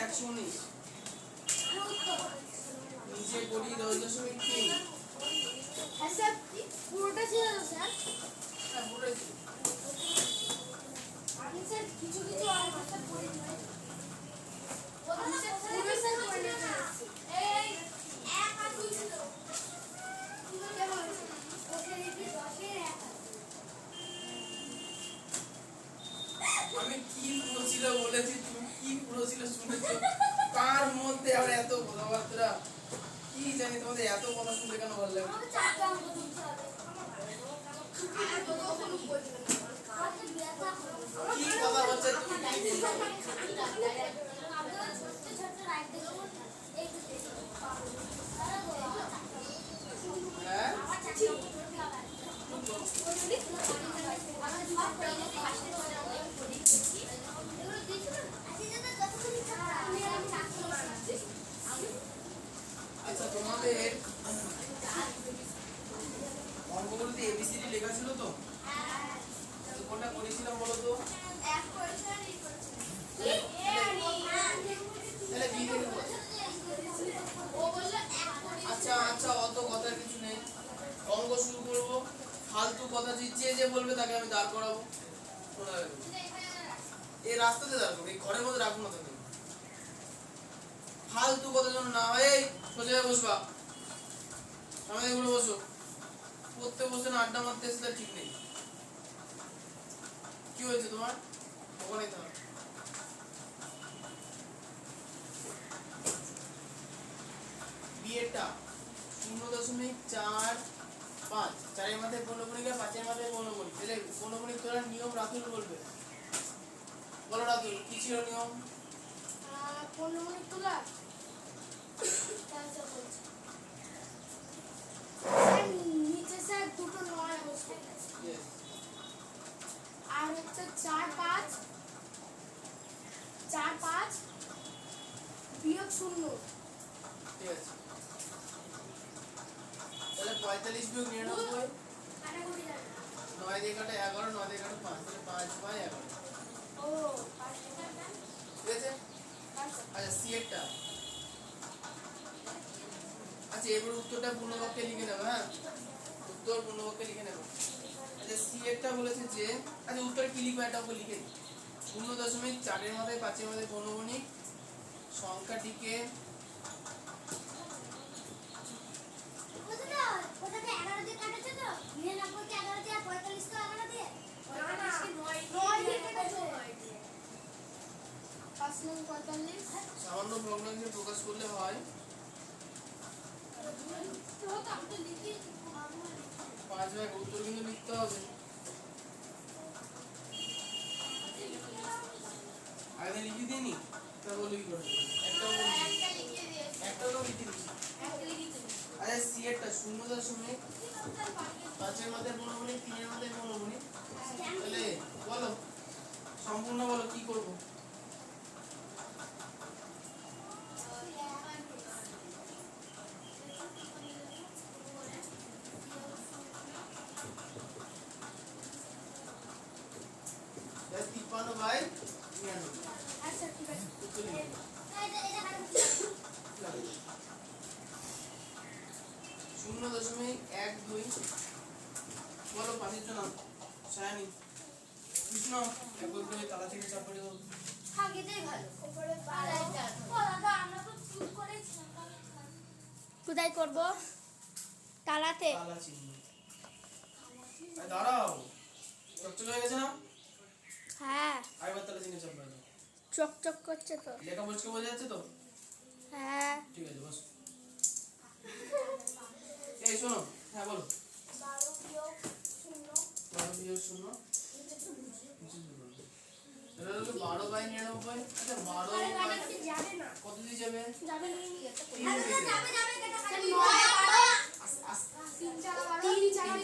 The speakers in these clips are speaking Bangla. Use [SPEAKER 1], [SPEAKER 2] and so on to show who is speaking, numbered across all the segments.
[SPEAKER 1] 119 নিচে করি 10.3।
[SPEAKER 2] হ্যাঁ স্যার পুরোটা ছিল না স্যার?
[SPEAKER 1] হ্যাঁ পুরোটাই ছিল।
[SPEAKER 2] আমি স্যার কিছু কিছু আর ভাষা পড়ি নাই। আমি স্যার পুরো স্যার পড়ে নিয়েছি। এই 1 আর 2 ছিল। কেমন আছে? ওকে লিখি 10 এর 1।
[SPEAKER 1] আমি কি পুরো ছিল বলেছি, তুমি কি পুরো ছিল শুনেছো? কার মধ্যে আর এত কথাবার্তা? কি জানি তোমাদের এত কথা শুনতে কেন ভালো লাগে?
[SPEAKER 2] আমাকে চারটা অঙ্ক দিতে হবে। আর কখনো বলবে না। কাছে ব্যথা হবে।
[SPEAKER 1] কি কথা বলছো তুমি? কি বলছো?
[SPEAKER 2] আপনারা ছোট ছোট রাইট দেখুন। এই তো
[SPEAKER 1] হ্যাঁ
[SPEAKER 2] আমার চারটা অঙ্ক করতে হবে। আমার সব পেয়ে ফার্স্টে চলে যাবো দেখি। এগুলো দিছো না? আজকে যদি যতক্ষণ থাকা আমি চাকরি করছি।
[SPEAKER 1] আচ্ছা তোমাদের অঙ্কগুলোতে এবিসিডি লেখা ছিল তো? তো কোনটা করেছিলাম বলো তো?
[SPEAKER 2] এক করেছে আর এই করেছে।
[SPEAKER 1] তাহলে বি থেকে বল।
[SPEAKER 2] ও বলল এক করেছে।
[SPEAKER 1] আচ্ছা আচ্ছা অত কথার কিছু নেই, অঙ্ক শুরু করব। ফালতু কথা যে বলবে তাকে আমি দাঁড় করাবো। শোনা গেল? এই রাস্তাতে দাঁড় করবো, এই ঘরের মধ্যে রাখবো না তাকে। ফালতু কথা যেন না হয়। এই সোজা হয়ে বসবা, সামনে ঘুরে বসো। পড়তে বসে না আড্ডা মারতে এসে তার ঠিক নেই। কি হয়েছে তোমার? ওখানেই থাক। বিয়েটা 0.45, 4 মাথায় পৌনঃপুনিক আর 5 মাথায় পৌনঃপুনিক। তাহলে পৌনঃপুনিক তোলার নিয়ম রাতুল বলবে। বলো রাতুল, কি ছিল নিয়ম?
[SPEAKER 2] 15 মিনিট তোলা। ক্যান্সেল করছি। স্যার নিচে স্যার দুটো 9 বসে গেছে।
[SPEAKER 1] Yes.
[SPEAKER 2] আর হচ্ছে 4 5 বিয়োগ 0।
[SPEAKER 1] ঠিক আছে। তাহলে 45 বিয়োগ 99,
[SPEAKER 2] কাটাকুটি যাবে।
[SPEAKER 1] 9 দিয়ে কাটা 11, 9 দিয়ে কাটা 5, তাহলে 5 বাই 11।
[SPEAKER 2] ও পাঁচটা না?
[SPEAKER 1] ঠিক আছে।
[SPEAKER 2] পাঁচটা।
[SPEAKER 1] আচ্ছা সি এরটা, আচ্ছা এবার উত্তরটা পূর্ণবাক্যে লিখে নেব। হ্যাঁ উত্তর পূর্ণবাক্যে লিখে নেব। আচ্ছা সি এরটা বলেছে যে, আচ্ছা উত্তরে কি লিখবে এটা ওকে লিখে দিই। 0.4 এর মাথায় 5 এর মাথায় পৌনঃপুনিক সংখ্যাটিকে
[SPEAKER 2] কোথাটা 11 দিয়ে কাটেছে তো? 99 কে 11 দিয়ে আর 45 কে 11 দিয়ে? না না 9 দিয়ে কেটেছে। 5 9 45
[SPEAKER 1] সামান্য ভগ্নাংশে প্রকাশ করলে হয়
[SPEAKER 2] তো তো আমি তো লিখি
[SPEAKER 1] 5 ভাগ। উত্তর কিন্তু লিখতে হবে। আগে লিখে দিইনি, তারপর লিখি করে একটাও বলি,
[SPEAKER 2] একটা লিখে দিয়েছি।
[SPEAKER 1] একটাও তো লিখে দিচ্ছি।
[SPEAKER 2] একটা লিখে দিয়েছি।
[SPEAKER 1] আচ্ছা সি এরটা 0.5 এর মাথায় পৌনঃপুনিক 3 এর মাথায় পৌনঃপুনিক। তাহলে বলো সম্পূর্ণ বলো কি করব? তাহলে 53 বাই 99।
[SPEAKER 2] আচ্ছা ঠিক আছে।
[SPEAKER 1] উত্তর লিখে দিই।
[SPEAKER 2] এটা কাটাকুটি।
[SPEAKER 1] 0.12 বলো পাঁচের জন্য সায়ানি কৃষ্ণ একবার করে তালা থেকে চাপ পড়ে দাও।
[SPEAKER 2] আগেটাই ভালো। উপরে পালাই যাও। ও দাদা আমরা তো চুপ করেছিলাম। কোথায় করব? তালাতে।
[SPEAKER 1] তালা চিহ্ন। আরে দাঁড়াও, চকচক হয়ে গেছে না?
[SPEAKER 2] হ্যাঁ
[SPEAKER 1] আরেকবার তালা চিহ্ন চাপ পড়ে দাও।
[SPEAKER 2] চকচক করছে তো।
[SPEAKER 1] লেখা বসকে বোঝা যাচ্ছে তো?
[SPEAKER 2] হ্যাঁ
[SPEAKER 1] ঠিক আছে বস। এই শোনো, হ্যাঁ বলো।
[SPEAKER 2] 12 বিয়োগ 0
[SPEAKER 1] 12 বিয়োগ 0 এটা হলো 12 বাই 99। আচ্ছা 12 বাই
[SPEAKER 2] যাবে না।
[SPEAKER 1] কত দিয়ে যাবে?
[SPEAKER 2] যাবে না।
[SPEAKER 1] 3 দিয়ে যাবে।
[SPEAKER 2] যাবে কেটে কাটি। 9
[SPEAKER 1] আস্তে আস্তে
[SPEAKER 2] 3 4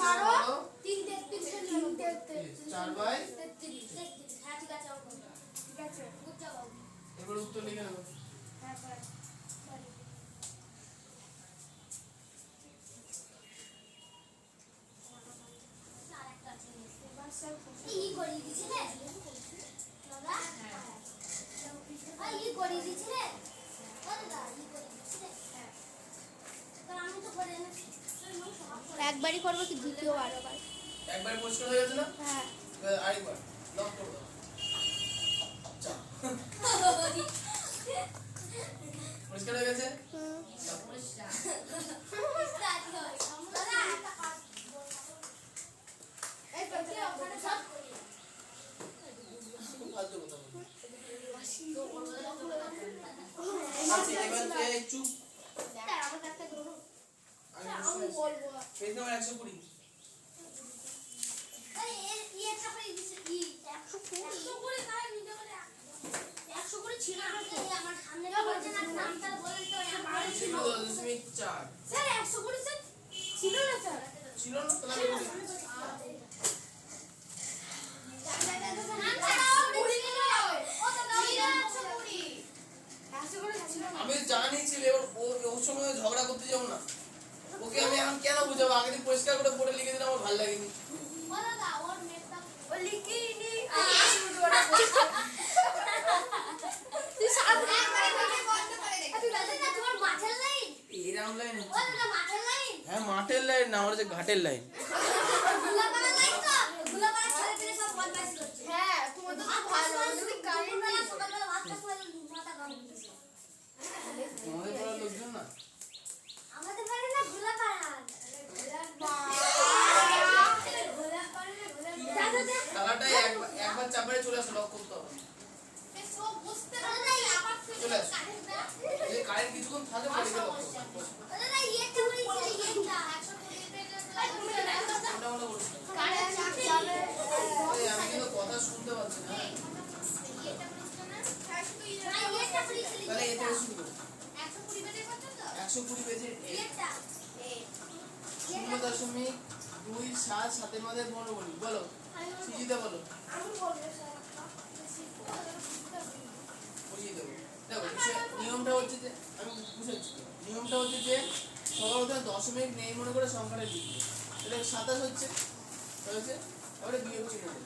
[SPEAKER 2] 12 3 33
[SPEAKER 1] 4 বাই
[SPEAKER 2] 33 হ্যাঁ ঠিক আছে ঠিক আছে গুড জব।
[SPEAKER 1] এবার উত্তর লিখে নেব।
[SPEAKER 2] হ্যাঁ স্যার ই করে দিছিলে দাদা ই করে দিছিলে দিও বারবার।
[SPEAKER 1] একবার পরিষ্কার হয়ে গেছে না?
[SPEAKER 2] হ্যাঁ।
[SPEAKER 1] এবার আরেকবার লক করে দাও। চা। পরিষ্কার হয়ে গেছে?
[SPEAKER 2] হুম।
[SPEAKER 1] দাও।
[SPEAKER 2] এই পেছনে ওখানে সব
[SPEAKER 1] খুব ফালতু কথা বলছো। আচ্ছা, এবার এই চুপ।
[SPEAKER 2] আমার কাছে ধরো।
[SPEAKER 1] আমি
[SPEAKER 2] আমি
[SPEAKER 1] বুঝতে পারছি।
[SPEAKER 2] বলবো।
[SPEAKER 1] Page number 120।
[SPEAKER 2] আরে এর একটা করে দিছে কি 100 করে কার নিতে পারে 100 করে ছিল না আমার সামনে বলছে না নামটা বলেন তো আমার
[SPEAKER 1] ছিল 0.4
[SPEAKER 2] স্যার 100 করে স্যার ছিল না স্যার
[SPEAKER 1] ছিল না তো আমি বলি। আমি জানি ছিল এবার ওর সময় ঝগড়া করতে যাবো না। ওকে আমি এখন কেন বুঝাবো? আগের দিন পরিষ্কার করে পড়ে লিখে দিলে আমার ভালো লাগেনি। এরকম লাইন? হ্যাঁ, মাঠের লাইন না, আমার হচ্ছে ঘাটের লাইন।
[SPEAKER 2] হ্যাঁ তোমার তো ভালো যদি কারেন্ট
[SPEAKER 1] তোমাদের পাড়ার লোকজন না?
[SPEAKER 2] আমাদের বাড়ি না ঘোলা পাড়ান
[SPEAKER 1] তালাটা একবার চাপারে চলে আসো, লক করতে হবে। চলে আসো। যদি কারেন্ট কিছুক্ষণ থাকে পড়ে গেল লক করতে হবে। ওটা মনে করছি না। ওই আমি কিন্তু কথা শুনতে পাচ্ছি না। তাহলে এটা শুরু করো। 120 পেজে 0.27 সাথে মধ্যে বর্ণবলী বলো। সুজিতা বলো। বুঝিয়ে দেবো। দেখো নিয়মটা হচ্ছে যে আমি বুঝাচ্ছি। নিয়মটা হচ্ছে যে সবার প্রথমে দশমিক নেই মনে করে সংখ্যাটা লিখবে। এটা 27 হচ্ছে তারপরে বিয়োগ চিহ্ন দেবে।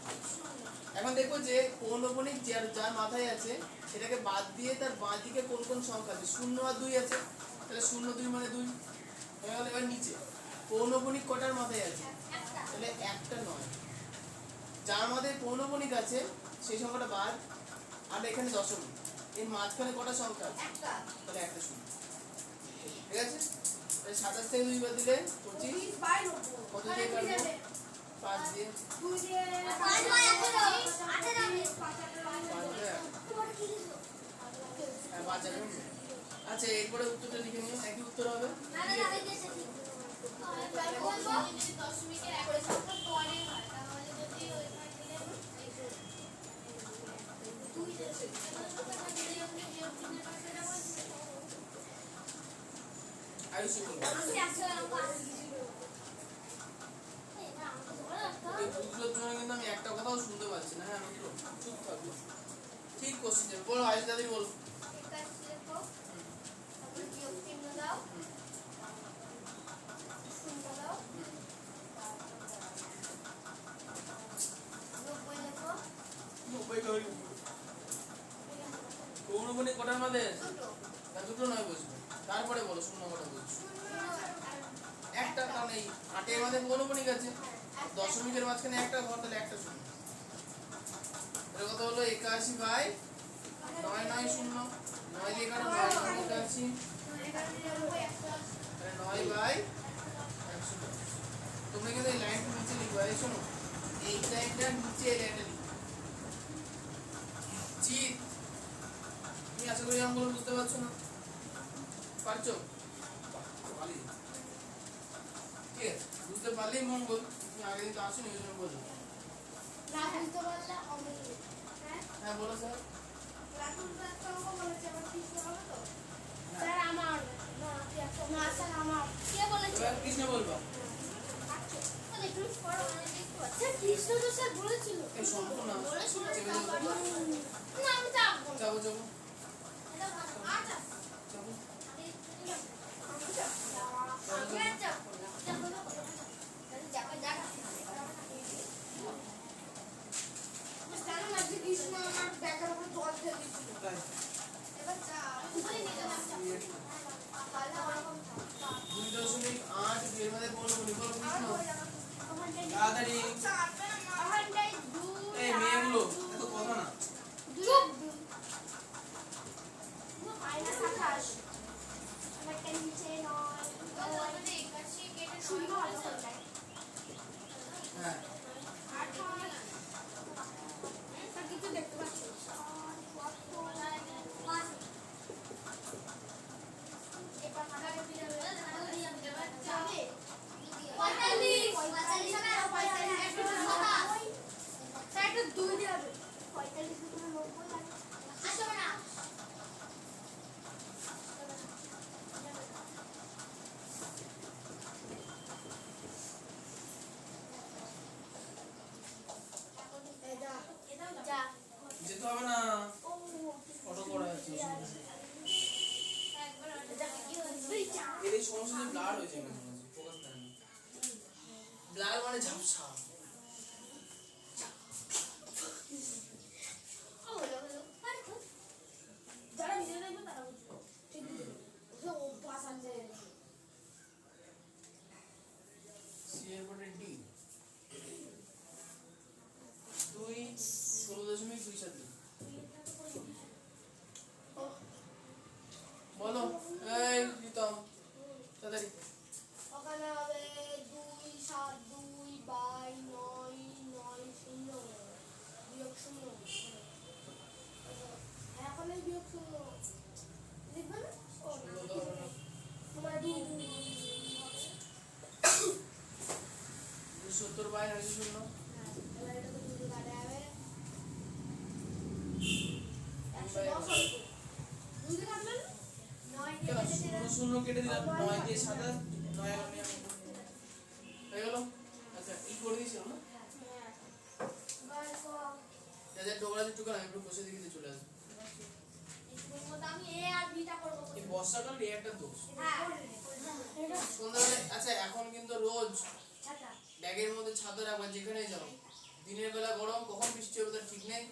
[SPEAKER 1] এখন দেখো যে পৌনঃপুনিক যার মাথায় আছে সেটাকে বাদ দিয়ে তার বাঁ দিকে কোন কোন সংখ্যা আছে। 0 আর 2 আছে, তাহলে 0 2 মানে 2 হয়ে গেল। এবার নিচে পৌনঃপুনিক কটার মাথায় আছে? তাহলে একটা নয়। যার মাথায় পৌনঃপুনিক আছে সেই সংখ্যাটা বাদ, আর এখানে দশমিক। এর মাঝখানে কটা সংখ্যা আছে? তাহলে একটা শূন্য। ঠিক আছে? তাহলে 27 থেকে 2 বাদ দিলে 25। কত দিয়ে কাটবো? 5 দিয়ে। 5 দিয়ে 5 আর আচ্ছা, এরপরে উত্তরটা লিখে নিও। একই উত্তর হবে। আয়ুষী বলো। এই বুঝলো তোমার, কিন্তু আমি একটা কথাও শুনতে পাচ্ছি না। হ্যাঁ বুঝলো, চুপ থাকো। ঠিক কোশ্চেন যাবে। বলো আয়ুষ দাদি বলো। পৌনঃপুনিক কটার মধ্যে আছে? না, দুটো নয় বসবে। তারপরে বলো শূন্য কটা বলছো। একটা, কারণ এই 8 এর মধ্যে পৌনঃপুনিক আছে, দশমিকের মাঝখানে একটা ঘর, তাহলে একটা শূন্য। এর কথা হলো 81 বাই 9 9 0 9 দিয়ে কাটো 9 9 81, তাহলে 9 বাই 110। তোমরা কিন্তু এই লাইনটা নিচে লিখবা। এই শোনো, এই লাইনটা নিচে এই লাইনটা লিখবা। জিত, তুমি আশা করি আমগুলো বুঝতে পারছো না? পারছো? পারলি। ঠিক আছে, বুঝতে পারলেই মঙ্গল। তুমি আগের দিন তো আসোনি, ওই জন্য বললাম। হ্যাঁ বলো স্যার। এবার কৃষ্ণ বলবা।
[SPEAKER 2] কৃষ্ণ তো স্যার বলেছিল
[SPEAKER 1] এই সম্পূর্ণ
[SPEAKER 2] বলেছিল
[SPEAKER 1] চেপে যাবো।
[SPEAKER 2] না আমি যাবো
[SPEAKER 1] যাবো যাবো
[SPEAKER 2] কৃষ্ণ আমার ব্যাগের উপর জল ফেলে দিয়েছিল
[SPEAKER 1] তাই।
[SPEAKER 2] এবার যা উপরে নিয়ে যাবে
[SPEAKER 1] 2.8 এর মধ্যে পৌনঃপুনিক বলো কৃষ্ণ। তাড়াতাড়ি
[SPEAKER 2] ওখানটায় দুই
[SPEAKER 1] এই মেয়েগুলো এত কথা না
[SPEAKER 2] চুপ -28 আমারটা নিচে নয় শূন্য হবে ওখানটায়
[SPEAKER 1] হ্যাঁ
[SPEAKER 2] 28 কিছু দেখতে পাচ্ছি
[SPEAKER 1] যেতে হবে না অটো করা আছে এর এই সমস্যা ব্লার হয়েছে মনে হচ্ছে ফোকাস করে না ব্লার মানে ঝাপসা
[SPEAKER 2] যারা ভিডিও দেখবে তারা বুঝবে ঠিক আছে অভ্যাস আছে
[SPEAKER 1] সি এর পরে ডি 2 16.27 বলো এই প্রীতম তাড়াতাড়ি
[SPEAKER 2] ওখানে হবে 2 7 2 বাই 9 9 0 বিয়োগ 0 এখন এই বিয়োগ 0 লিখবে না ও না তোমার 2
[SPEAKER 1] 270 বাই 9
[SPEAKER 2] এবার এটা তো 2 কাটা হবে 110
[SPEAKER 1] 0
[SPEAKER 2] হবে 2 দিয়ে কাটলেন 9 দিয়ে কেটে
[SPEAKER 1] শূন্য কেটে দিলাম 9 দিয়ে 27 9 আমি হয়ে গেল আচ্ছা ই করে দিয়েছিল না
[SPEAKER 2] বাই কো
[SPEAKER 1] যাদের ডোগরাজি টুকার আমি একটু বসে দিকে চলে আসবো
[SPEAKER 2] আমি এ আর বিটা করব
[SPEAKER 1] এই বর্ষাকাল এই একটা দোষ
[SPEAKER 2] হ্যাঁ এটা
[SPEAKER 1] সন্ধ্যাবেলা আচ্ছা এখন কিন্তু রোজ
[SPEAKER 2] ছাতা
[SPEAKER 1] ব্যাগের মধ্যে ছাতা রাখবা যেখানেই যাও দিনের বেলা গরম কখন বৃষ্টি হবে তার ঠিক নেই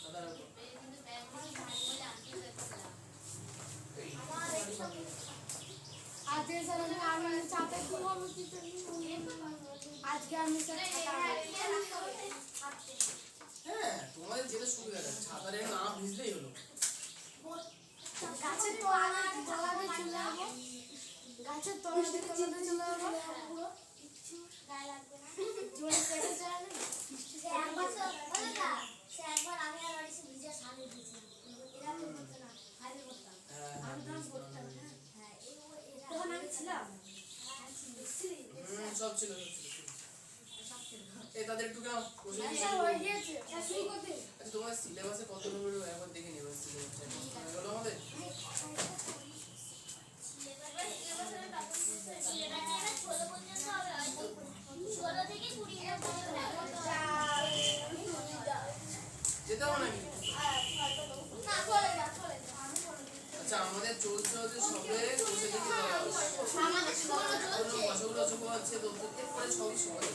[SPEAKER 1] ছাতা রাখো
[SPEAKER 2] আজকে স্যার আমি চাপে ঘুমাবো কিছু আজকে আমি স্যার
[SPEAKER 1] হ্যাঁ তোমাদের যেটা সুবিধা আছে ছাতারে না ভিজলেই হলো
[SPEAKER 2] গাছের তলাতে চলে যাবো গাছের তলাতে চলে যাবো কিছু গায়ে লাগবে না জোরে কেটে চলে একবার তো একবার আমি আর বাড়িতে ভিজে সামনে দিয়েছিলাম এরা তো করতে না আগে করতাম আমি তখন করতাম হ্যাঁ তখন আমি ছিলাম
[SPEAKER 1] সব ছিল এই তাদের একটু কেন বসে
[SPEAKER 2] আচ্ছা হয়ে গিয়েছে শুরু করতে
[SPEAKER 1] আচ্ছা তোমার সিলেবাসে কত নম্বর একবার দেখে নেবে সিলেবাসটা হলো আমাদের যেতে হবে নাকি আচ্ছা আমাদের চলছে হচ্ছে সবে বসে দেখে বছরগুলো চোখ আছে তো প্রত্যেক পরে সবই সময়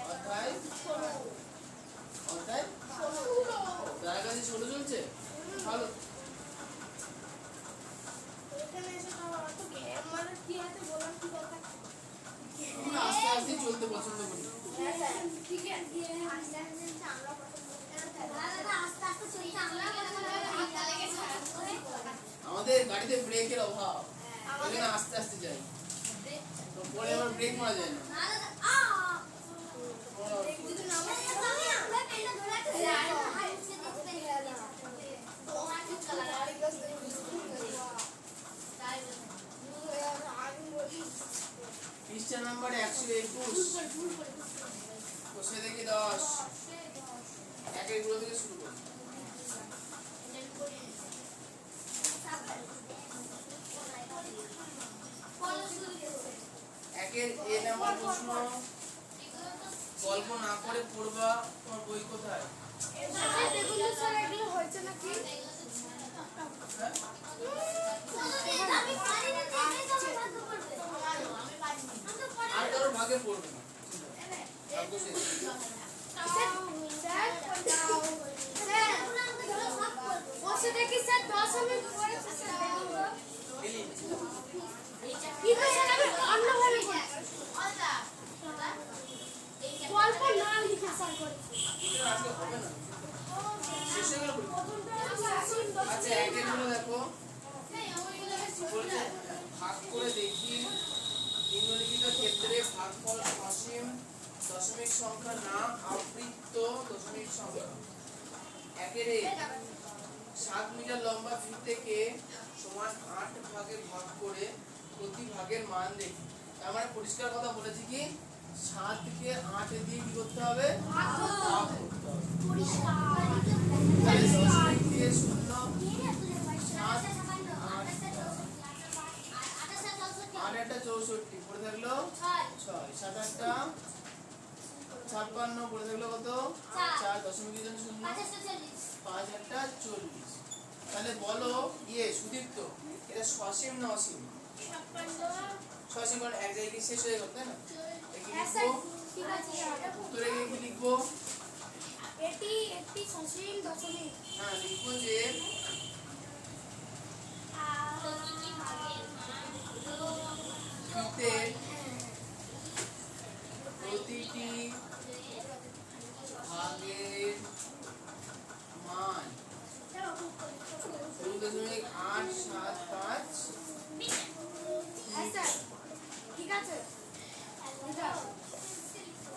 [SPEAKER 1] অধ্যায় অধ্যায় তার কাছে ছোট চলছে ভালো আমরা আস্তে আস্তে চলতে পছন্দ করি আমাদের গাড়িতে ব্রেকের অভাব ওই জন্য আস্তে আস্তে যাই তো পরে আবার ব্রেক মারা যায় না পৃষ্ঠা নাম্বার 121 বসে দেখি 10 একের গুলো থেকে শুরু করি একের এ নাম্বার প্রশ্ন গল্প না করে পড়বা তোমার বই কোথায়
[SPEAKER 2] হয়েছে নাকি
[SPEAKER 1] আর কারোর ভাগে পড়বে না
[SPEAKER 2] পাশে দেখি স্যার 10 আমি করেছি স্যার
[SPEAKER 1] এলি
[SPEAKER 2] কিন্তু স্যার আমি অন্যভাবে করেছি গল্প না লিখে স্যার করেছি
[SPEAKER 1] এটা আজকে হবে না শেষ হয়ে গেল আচ্ছা একেরগুলো দেখো বলছে ভাগ করে দেখি নিম্নলিখিত ক্ষেত্রে ভাগফল অসীম দশমিক সংখ্যা না আবৃত্ত দশমিক সংখ্যা একের 7 মিটার লম্বা ফিতেকে সমান 8 ভাগে ভাগ করে প্রতি ভাগের মান দেখি। তার মানে পরিষ্কার কথা বলেছি কি 7 কে 8 দিয়ে কি করতে হবে ভাগ করতে হবে। তাহলে দশমিক দিয়ে শূন্য 8 একটা 64 পড়ে থাকলো 6 7 একটা 56 পড়ে থাকলো কত 4 দশমিক দিয়ে শূন্য 5 একটা 40। তাহলে বলো সুদীপ্ত এটা সসীম না অসীম সসীম কারণ এক জায়গায় শেষ হয়ে গেল তাই না কি লিখবো উত্তরে কি লিখবো
[SPEAKER 2] এটি একটি সসীম দশমিক
[SPEAKER 1] হ্যাঁ লিখবো যে ফিতে প্রতিটি ভাগের মান 0.875
[SPEAKER 2] আচ্ছা ঠিক আছে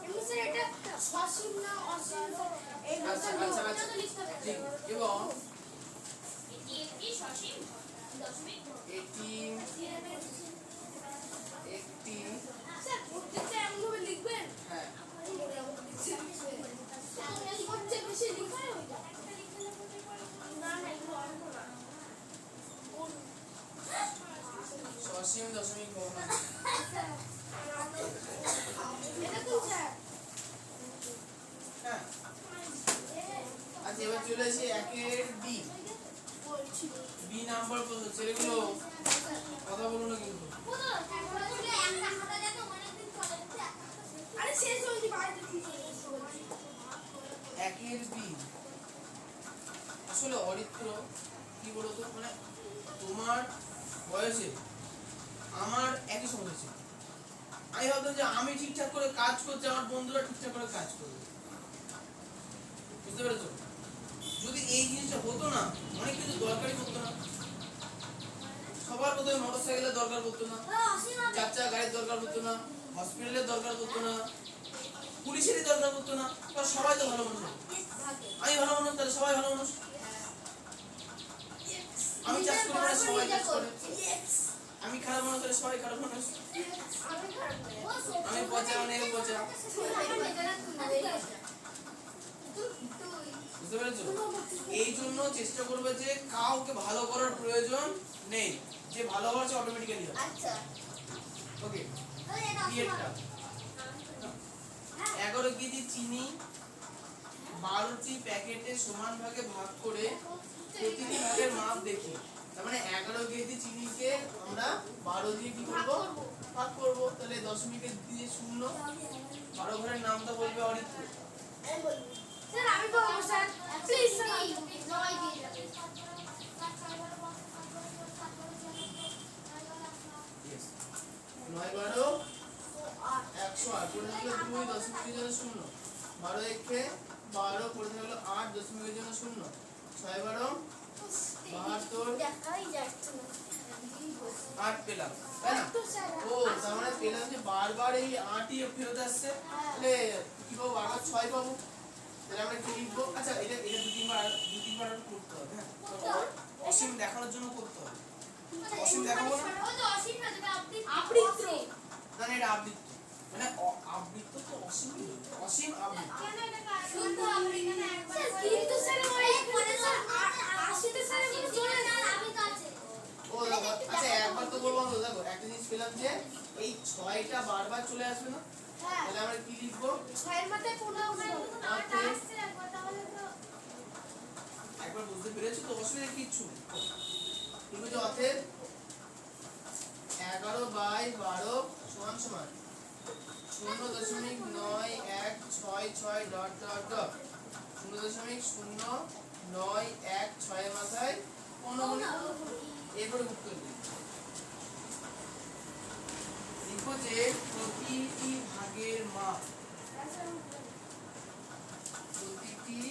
[SPEAKER 2] এমনি স্যার এটা সসীম না অসীম এই
[SPEAKER 1] আচ্ছা
[SPEAKER 2] বিষয়টা
[SPEAKER 1] আচ্ছা আচ্ছা
[SPEAKER 2] লিখতে হবে
[SPEAKER 1] ঠিক এবং
[SPEAKER 3] এটি একটি সসীম দশমিক
[SPEAKER 1] এটি একটি
[SPEAKER 2] স্যার প্রত্যেকটা এমন ভাবে লিখবেন
[SPEAKER 1] হ্যাঁ
[SPEAKER 2] সবচেয়ে বেশি লিখা হয় না না এগুলো অল্প না
[SPEAKER 1] সসীম দশমিক বহুমান
[SPEAKER 2] এটা কোন স্যার
[SPEAKER 1] হ্যাঁ আচ্ছা এবার চলে আসি একের বি
[SPEAKER 2] বলছি
[SPEAKER 1] বি নাম্বার প্রশ্ন ছেলেগুলো কথা বলো না কিন্তু
[SPEAKER 2] আরে শেষ হয়নি বাড়িতে ঠিক
[SPEAKER 1] একের বি আসলে অরিত্র কি বলতো মানে তোমার বয়সে আমার একই সময় ছিল আমি ভাবতাম যে আমি ঠিকঠাক করে কাজ করছি আমার বন্ধুরা ঠিকঠাক করে কাজ করবে বুঝতে পেরেছো যদি এই জিনিসটা হতো না অনেক কিছু দরকারই পড়তো না সবার প্রথমে মোটর সাইকেলের দরকার পড়তো না 4 গাড়ির দরকার পড়তো না হসপিটালের দরকার পড়তো না পুলিশেরই দরকার পড়তো না বা সবাই তো ভালো মানুষ আমি ভালো মানুষ তাহলে সবাই ভালো মানুষ আমি চাষ করি মানে সবাই চাষ করে আমি খারাপ মানুষ তাহলে সবাই খারাপ মানুষ আমি পচা মানে পচা বুঝতে পেরেছো এই জন্য চেষ্টা করবে যে কাউকে ভালো করার প্রয়োজন নেই যে ভালো হচ্ছে অটোমেটিক্যালি হবে
[SPEAKER 2] আচ্ছা
[SPEAKER 1] ওকে বিয়েরটা 11 কেজি চিনি 12টি প্যাকেটে সমান ভাগে ভাগ করে প্রতিটি ভাগের মাপ দেখি তার মানে 11 কেজি চিনিকে আমরা 12 দিয়ে কি করব ভাগ করব তাহলে দশমিকের দিয়ে শূন্য 12 ঘরের নামটা বলবে অরিত্র
[SPEAKER 2] স্যার আমি বলবো স্যার প্লিজ স্যার জয় দিয়ে যাবেন
[SPEAKER 1] Yes. 9 12 108 পড়ে থাকলো 2 দশমিকের জন্য শূন্য 12 একে 12 পড়ে থাকলো 8 দশমিকের জন্য শূন্য 6 12 72
[SPEAKER 2] দেখাই যাচ্ছে না
[SPEAKER 1] 8 পেলাম তাই না ও তার মানে পেলাম যে বারবার এই 8ই ফেরত আসছে তাহলে কি পাবো বারবার 6 পাবো তাহলে আমরা কি লিখবো আচ্ছা এটা দু তিনবার আর করতে হবে হ্যাঁ অসীম দেখানোর জন্য করতে হবে অসীম দেখাবো না
[SPEAKER 2] ও তো অসীম না যেটা আবৃত্ত
[SPEAKER 1] না এটা আবৃত্ত মানে আবৃত্ত তো অসীম অসীম আবৃত্ত
[SPEAKER 2] শুদ্ধ আবৃত্ত না একবার কিন্তু স্যার ওই এখানে স্যার 80 তে স্যার এগুলো চলে না আমি তো আছে
[SPEAKER 1] ও আচ্ছা একবার তো বলবো না দেখো একটা জিনিস পেলাম যে এই 6টা বারবার চলে আসবে না
[SPEAKER 2] হ্যাঁ
[SPEAKER 1] তাহলে আমরা কি লিখবো
[SPEAKER 2] 6 এর মধ্যে কোনো আটা আসছে একবার তাহলে তো
[SPEAKER 1] একবার বুঝতে পেরেছো তো অসুবিধা কিচ্ছু নেই তুমি যে অতএব 11/12 সমান সমান 0.9166 ডট ডট ডট 0.0916 এর মাথায় এরপরে উত্তর দিই। লিখো যে প্রতিটি ভাগের মাপ, প্রতিটি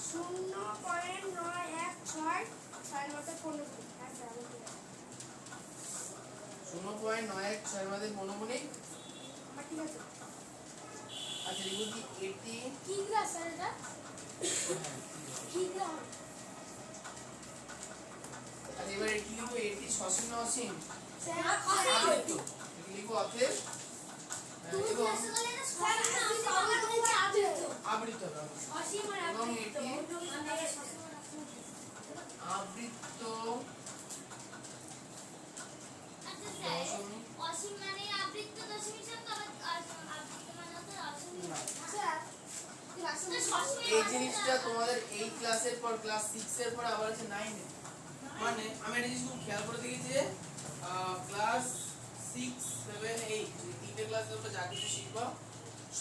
[SPEAKER 1] 0.916 মধ্যে পৌনঃপুনিক। আচ্ছা লিখো কি এটি হ্যাঁ, আচ্ছা এবার এটি লিখো এটি সসীম না অসীম? আবৃত্ত। এটি লিখো অতএব এবং আবৃত্ত হবে, এবং এটি আবৃত্ত
[SPEAKER 3] আচ্ছা স্যার
[SPEAKER 1] দশমিক
[SPEAKER 3] অসীম মানে আবৃত্ত দশমিক সংখ্যা আবার আবৃত্ত মানে হচ্ছে অসীম
[SPEAKER 1] না।
[SPEAKER 3] তো সসীম
[SPEAKER 1] এই জিনিসটা তোমাদের এই ক্লাসের পর ক্লাস 6 এর পর আবার আছে 9 এ। মানে আমি একটা জিনিস খুব খেয়াল করে দেখি যে ক্লাস 6 7 8 এই তিনটে ক্লাসে তোমরা যা কিছু শিখবা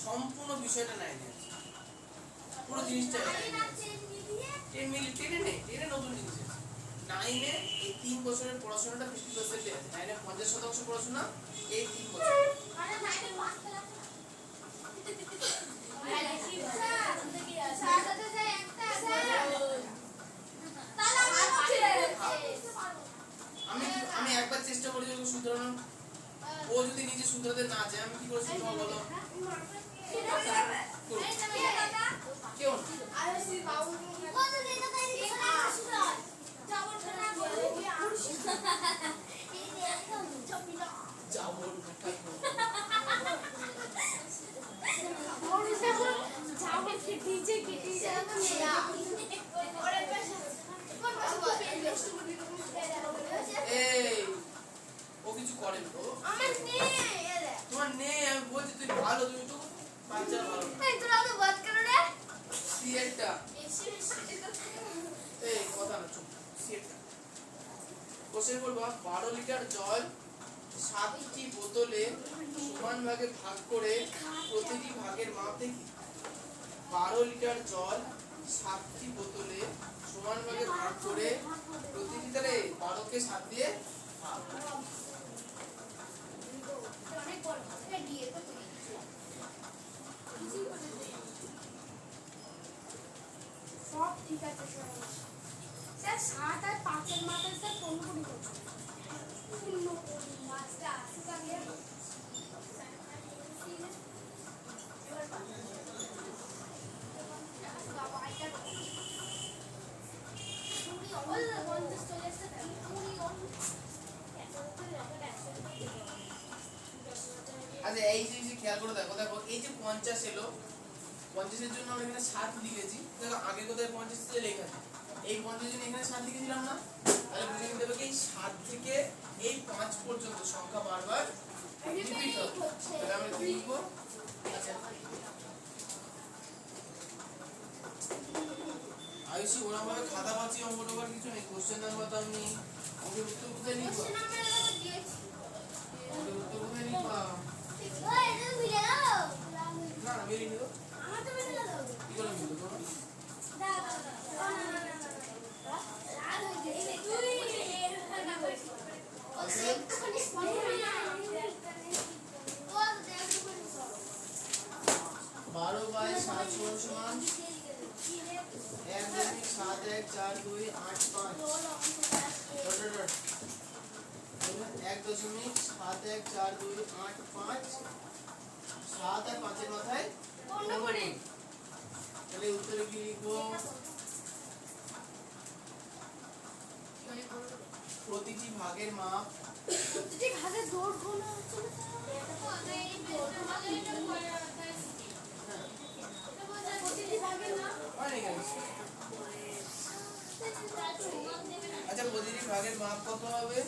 [SPEAKER 1] সম্পূর্ণ বিষয়টা 9 এ আছে। পুরো জিনিসটা 10 মিনিট 10 এ নতুন জিনিস আছে। 9 এ এই 3 বছরের পড়াশোনাটা 50% আছে। 9 এ 50% পড়াশোনা এই 3 বছর। আমি আমি একবার চেষ্টা করি ওকে শুধরানোর। ও যদি নিজে শুধরাতে না চায় আমি কি করছি তোমার বলো? কেউ না। যাবো এই ও কিছু করে না তো। তোমার নেই আমি বলছি তুই ভালো, তুমি তো বাচ্চা ভালো সিয়েটটা এই কথা না চুপ সিয়েটটা কোশ্চেন করবা 12 লিটার জল 7টি বোতলে সমান ভাগে ভাগ করে প্রতিটি ভাগের মাপ দেখি। 12 লিটার জল 7টি বোতলে সমান ভাগে ভাগ করে প্রতিটি তারে 12 কে 7 দিয়ে ভাগ।
[SPEAKER 2] সব ঠিক আছে স্যার 7 আর 5 এর মাথায় স্যার কোন কোন করছে পূর্ণ মাছটা আসুক আগে
[SPEAKER 1] আচ্ছা এই জিনিস খেয়াল করে দেখো, দেখো এই যে 50 এলো 50 এর জন্য আমরা এখানে 7 লিখেছি। দেখো আগে কোথায় 50 তে লেখা আছে, এই 50 জন্য এখানে 7 লিখে দিলাম না? তাহলে বুঝে নিতে হবে কি এই 7 থেকে এই 5 পর্যন্ত সংখ্যা বারবার রিপিট হবে। তাহলে আমরা কি লিখবো? আচ্ছা আয়ুষী ওরা ভাবে খাতা পাচ্ছি অঙ্ক টোকার কিছু নেই, কোশ্চেন নাম্বার তো আমি অঙ্কের উত্তর কোথায় লিখবো? অঙ্কের উত্তর কোথায় লিখবা? না না মেরে নিও। কি করে মিলবে তোমার? বারো বাই 7 সমান 1.71428 1.71428 7 আর 5 এর মাথায় তাহলে উত্তরে কি লিখবো? প্রতিটি ভাগের মাপ
[SPEAKER 2] প্রতিটি ভাগে দৌড় গোনা হচ্ছে প্রতিটি ভাগে না
[SPEAKER 1] অনেক আছে। আচ্ছা প্রতিটি ভাগের মাপ কত হবে?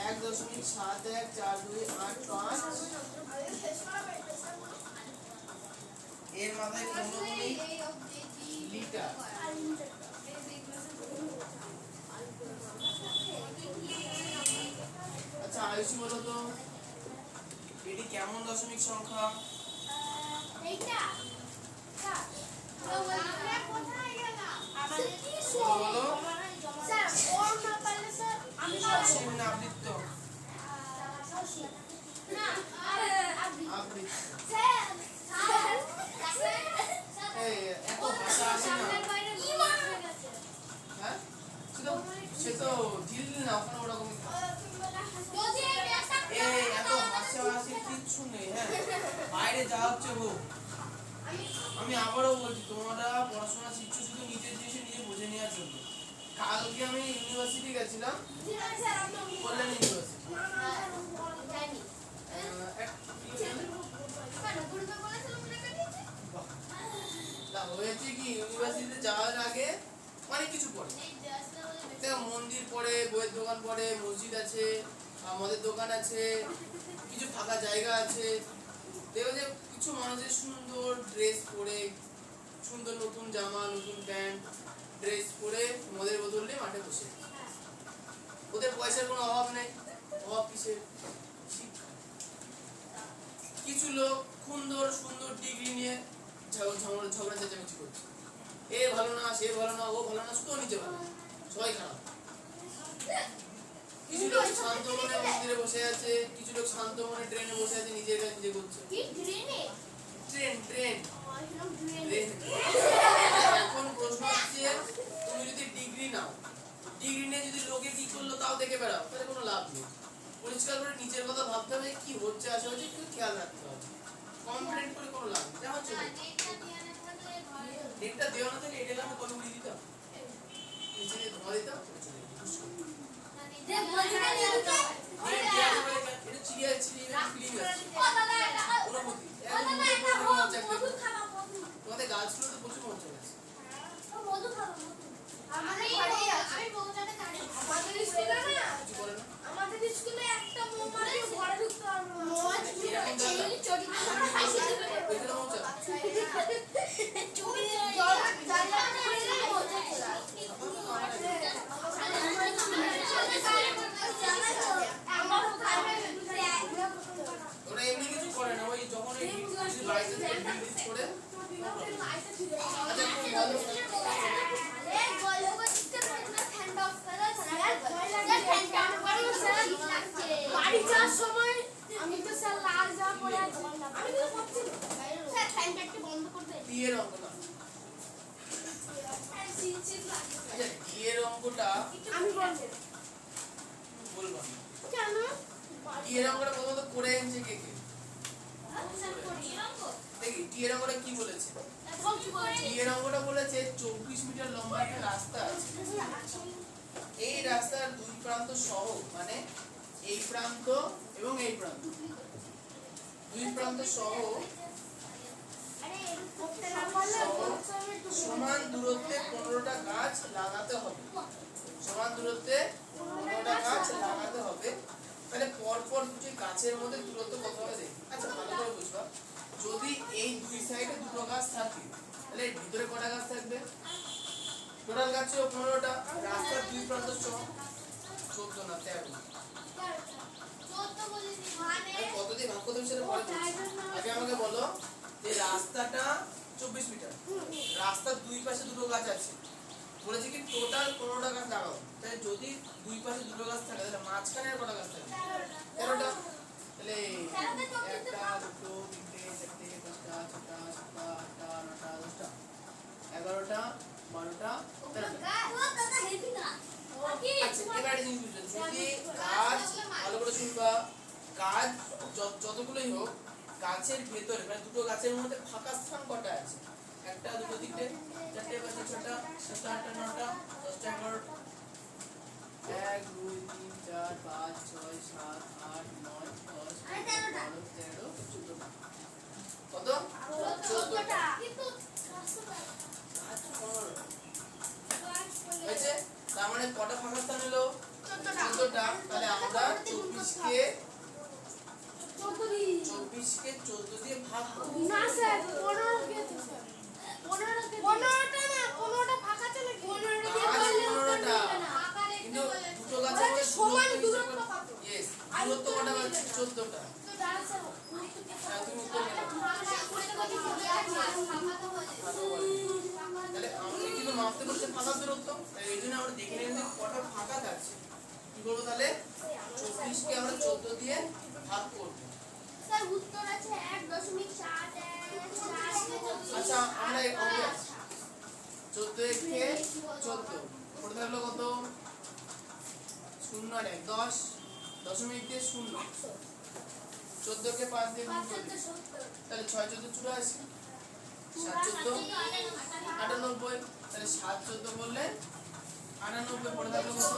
[SPEAKER 1] 1.71428 এর মাথায় পৌনঃপুনিক লিটার। আচ্ছা আয়ুষী বলো তো এটি কেমন দশমিক সংখ্যা?
[SPEAKER 2] এইটা আমরা কোথায় গেলাম আমাদের না
[SPEAKER 1] আবৃত্তি।
[SPEAKER 2] স্যার
[SPEAKER 1] এই এত ভাষা আসে না। হ্যাঁ সে তো ঢিল না ওখানে ওরকম এই এত হাসি হাসি কিচ্ছু নেই। হ্যাঁ বাইরে যা হচ্ছে হোক। আমি আবারও বলছি তোমরা পড়াশোনা শিখছো শুধু নিজের জিনিস নিজে বুঝে নেওয়ার জন্য। কালকে আমি ইউনিভার্সিটি গেছিলাম, কল্যাণ ইউনিভার্সিটি। হয়েছে কি ইউনিভার্সিটিতে যাওয়ার আগে অনেক কিছু পড়ে, মন্দির পড়ে, বইয়ের দোকান পড়ে, মসজিদ আছে, আমাদের দোকান আছে, কিছু ফাঁকা জায়গা আছে। দেখো যে কিছু মানুষের সুন্দর ড্রেস পরে, সুন্দর নতুন জামা, নতুন প্যান্ট, ড্রেস পরে মদের বোতল নিয়ে মাঠে বসে। ওদের পয়সার কোনো অভাব নেই, অভাব কিসের? কিছু লোক সুন্দর সুন্দর ডিগ্রি নিয়ে ঝগড়া চেঁচামেচি করছে, এ ভালো না, সে ভালো না, ও ভালো না, শুধু নিচে ভালো, সবাই খারাপ। কিছু লোক শান্ত মনে মন্দিরে বসে আছে, কিছু লোক শান্ত মনে ট্রেনে বসে আছে, নিজের কাজ নিজে করছে। ট্রেন ট্রেন এখন প্রশ্ন হচ্ছে তুমি যদি ডিগ্রি নাও, ডিগ্রি নিয়ে যদি লোকে কি করলো তাও দেখে বেড়াও, তাহলে কোনো লাভ নেই। পরিষ্কার করে নিজের কথা ভাবতে হবে, কি হচ্ছে আশেপাশে একটু খেয়াল রাখতে হবে। কমপ্লেন করে কোনো লাভ নেই। যা হচ্ছে ডেটটা দেওয়া না থাকলে এটা আমি কল উড়িয়ে দিতাম, নিচে দিয়ে ধোয়া দিতাম, এটা চিড়িয়া চিড়িয়া ফিলিং আছে, অনুভূতি। তোমাদের গাছগুলো তো প্রচুর মজা আছে।
[SPEAKER 2] আমাদের স্কুলে একটা মোমবাতি ঘরে ঢুকতে পারবে
[SPEAKER 1] ওরা এমনি কিছু করে না, ওই যখন বাড়িতে করে
[SPEAKER 2] বাড়ি যাওয়ার সময় আমি তো স্যার লাল জামা পরে আছি, আমি তো করছি স্যার ফ্যানটা একটু বন্ধ করতে।
[SPEAKER 1] বিয়ের অঙ্কটা, বিয়ের অঙ্কটা
[SPEAKER 2] আমি বলবো
[SPEAKER 1] বলবো
[SPEAKER 2] কেন
[SPEAKER 1] বিয়ের অঙ্কটা প্রথমত করে এনেছে কে কে দেখি। বিয়ের অঙ্কটা কি বলেছে? বিয়ের অঙ্কটা বলেছে 24 মিটার লম্বা একটা রাস্তা আছে, এই রাস্তার দুই প্রান্ত সহ, মানে এই প্রান্ত এবং এই প্রান্ত, দুই প্রান্ত সহ সমান দূরত্বে 15টা গাছ লাগাতে হবে। সমান দূরত্বে 15টা গাছ লাগাতে হবে। তাহলে পরপর দুটি গাছের মধ্যে দূরত্ব কত হবে দেখি। আচ্ছা ভালো করে বুঝবা, যদি এই দুই সাইডে দুটো গাছ থাকে তাহলে এর ভিতরে কটা গাছ থাকবে? টোটাল গাছ ছিল 15টা, রাস্তার দুই প্রান্ত সহ 14 না 13। কত দিয়ে ভাগ করতে হবে সেটা পরে বলছি। আগে আমাকে বলো যে রাস্তাটা 24 মিটার, রাস্তার দুই পাশে দুটো গাছ আছে, বলেছে কি টোটাল 15টা গাছ লাগাও। তাহলে যদি দুই পাশে দুটো গাছ থাকে তাহলে মাঝখানে আর কটা গাছ থাকে? 13টা। তাহলে 1 2 3 4 5 6 7 8 9 10 11টা 12টা 13টা। আচ্ছা এবারে জিনিস বুঝবেন, যদি গাছ ভালো করে শুনবা, গাছ যতগুলোই হোক গাছের ভেতরে মানে দুটো গাছের মধ্যে ফাঁকা স্থান কটা আছে? 1 2 3 4 5 6 7 8 9 10 11 1 2 3 4 5 6 7 8 9 10 11 12 13 14টা। কত? 14টা। হয়েছে? তার মানে কটা ফাঁকা স্থান হলো? 14টা। তাহলে আমরা 24 কে 14 দিয়ে ভাগ করব।
[SPEAKER 2] না স্যার 15 কে তো স্যার 15টা না 15টা ফাঁকা চলে 15টা দিয়ে করলে উত্তর দিবে না।
[SPEAKER 1] কিন্তু দুটো গাছের মধ্যে
[SPEAKER 2] সমান দূরত্ব কত?
[SPEAKER 1] यस দূরত্ব কটা আছে? 14টা।
[SPEAKER 2] তো দাঁড়া স্যার
[SPEAKER 1] তুমি উত্তর দাও। তাহলে আমরা কিন্তু মাপতে বলছে ফাঁকা দূরত্ব, তাই এই জন্য আমরা দেখে নিলাম যে কটা ফাঁকা আছে। কি করব তাহলে 24 কে আমরা 14 দিয়ে ভাগ করবো।
[SPEAKER 2] স্যার উত্তর আছে 1.714।
[SPEAKER 1] আচ্ছা আমরা এই অঙ্কে 14 কে 14 পড়ে থাকলো কত 0 আর 1 10 দশমিক দিয়ে 0 14 কে 5 দিয়ে গুণ করি তাহলে 6 14 84 7 14 98 তাহলে 7 14 বললে 98 পড়ে থাকলো কত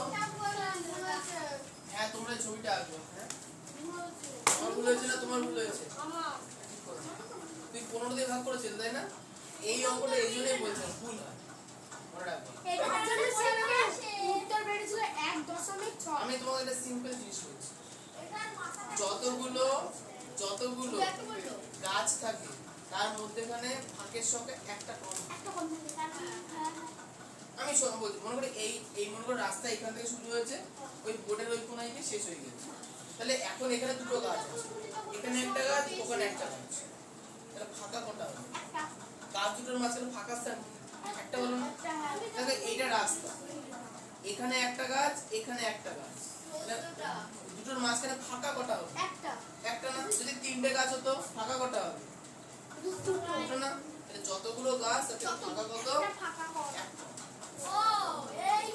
[SPEAKER 1] হ্যাঁ তোমরা এই ছবিটা আঁকো হ্যাঁ আমার ভুল হয়েছে না তোমার ভুল হয়েছে তুই 15 দিয়ে ভাগ করেছিস তাই না এই অঙ্কটা এই জন্যই বলছিলাম ভুল হয় মনে রাখো
[SPEAKER 2] উত্তর বেরিয়েছিল 1.6।
[SPEAKER 1] আমি তোমাকে একটা সিম্পল জিনিস বলছি যতগুলো গাছ থাকে তার মধ্যেখানে ফাঁকের সঙ্গে একটা কম আমি সব বলছি মনে করি এই মনে করো রাস্তা এখান থেকে শুরু হয়েছে ওই বোর্ডের ওই কোনায় গিয়ে শেষ হয়ে গেছে তাহলে এখন এখানে দুটো গাছ আছে এখানে একটা গাছ ওখানে একটা গাছ তাহলে ফাঁকা কোনটা হবে গাছ দুটোর মাঝখানে ফাঁকা স্থান একটা হলো না তাহলে এইটা রাস্তা এখানে একটা গাছ এখানে একটা গাছ দুটোর মাঝখানে ফাঁকা কটা হবে একটা না যদি তিনটে গাছ হতো ফাঁকা কটা হবে দুটো না তাহলে যতগুলো গাছ তাতে ফাঁকা কত একটা
[SPEAKER 2] ও এই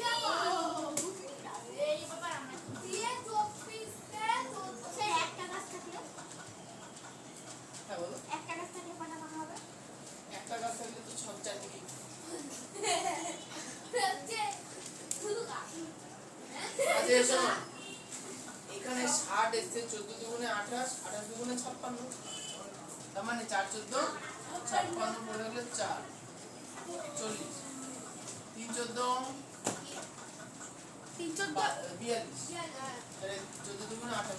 [SPEAKER 2] এই বাবা আমরা দিয়ে 24 তে 14 একটা গাছ থাকলে
[SPEAKER 1] হ্যাঁ বলো
[SPEAKER 2] একটা গাছ থাকলে কটা ফাঁকা হবে
[SPEAKER 1] একটা গাছ থাকলে তো সব চারদিকে
[SPEAKER 2] শুধু গাছ
[SPEAKER 1] আচ্ছা এসো এখানে 60 এসছে 14 দুগুণে 28 28 দুগুণে 56 তার মানে 4 14 56 পড়ে গেলে 4 40 3 14 42 তাহলে 14 দুগুণে 28 12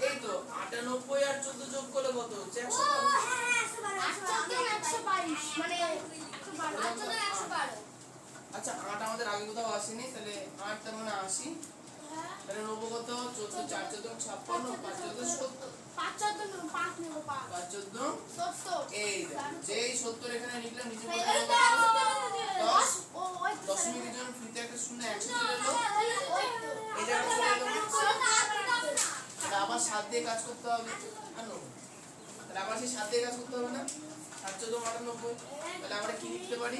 [SPEAKER 1] এই তো 98 আর 14 যোগ করলে কত হচ্ছে 112 আচ্ছা 8 আমাদের আগে কোথাও আসেনি তাহলে 8 তার মানে 80 তাহলে নেবো কত 14 4 14 56 5 14 70 5 14 এই যেই 70 এখানে লিখলাম নিচে বলে 10 দশমিকের জন্য ফ্রিতে একটা শূন্য 100 চলে এলো এই জায়গাটা চলে এলো তাহলে আবার 7 দিয়ে কাজ করতে হবে আর নেবো তাহলে আবার সেই 7 দিয়ে কাজ করতে হবে না 7 14 98 তাহলে আমরা কি লিখতে পারি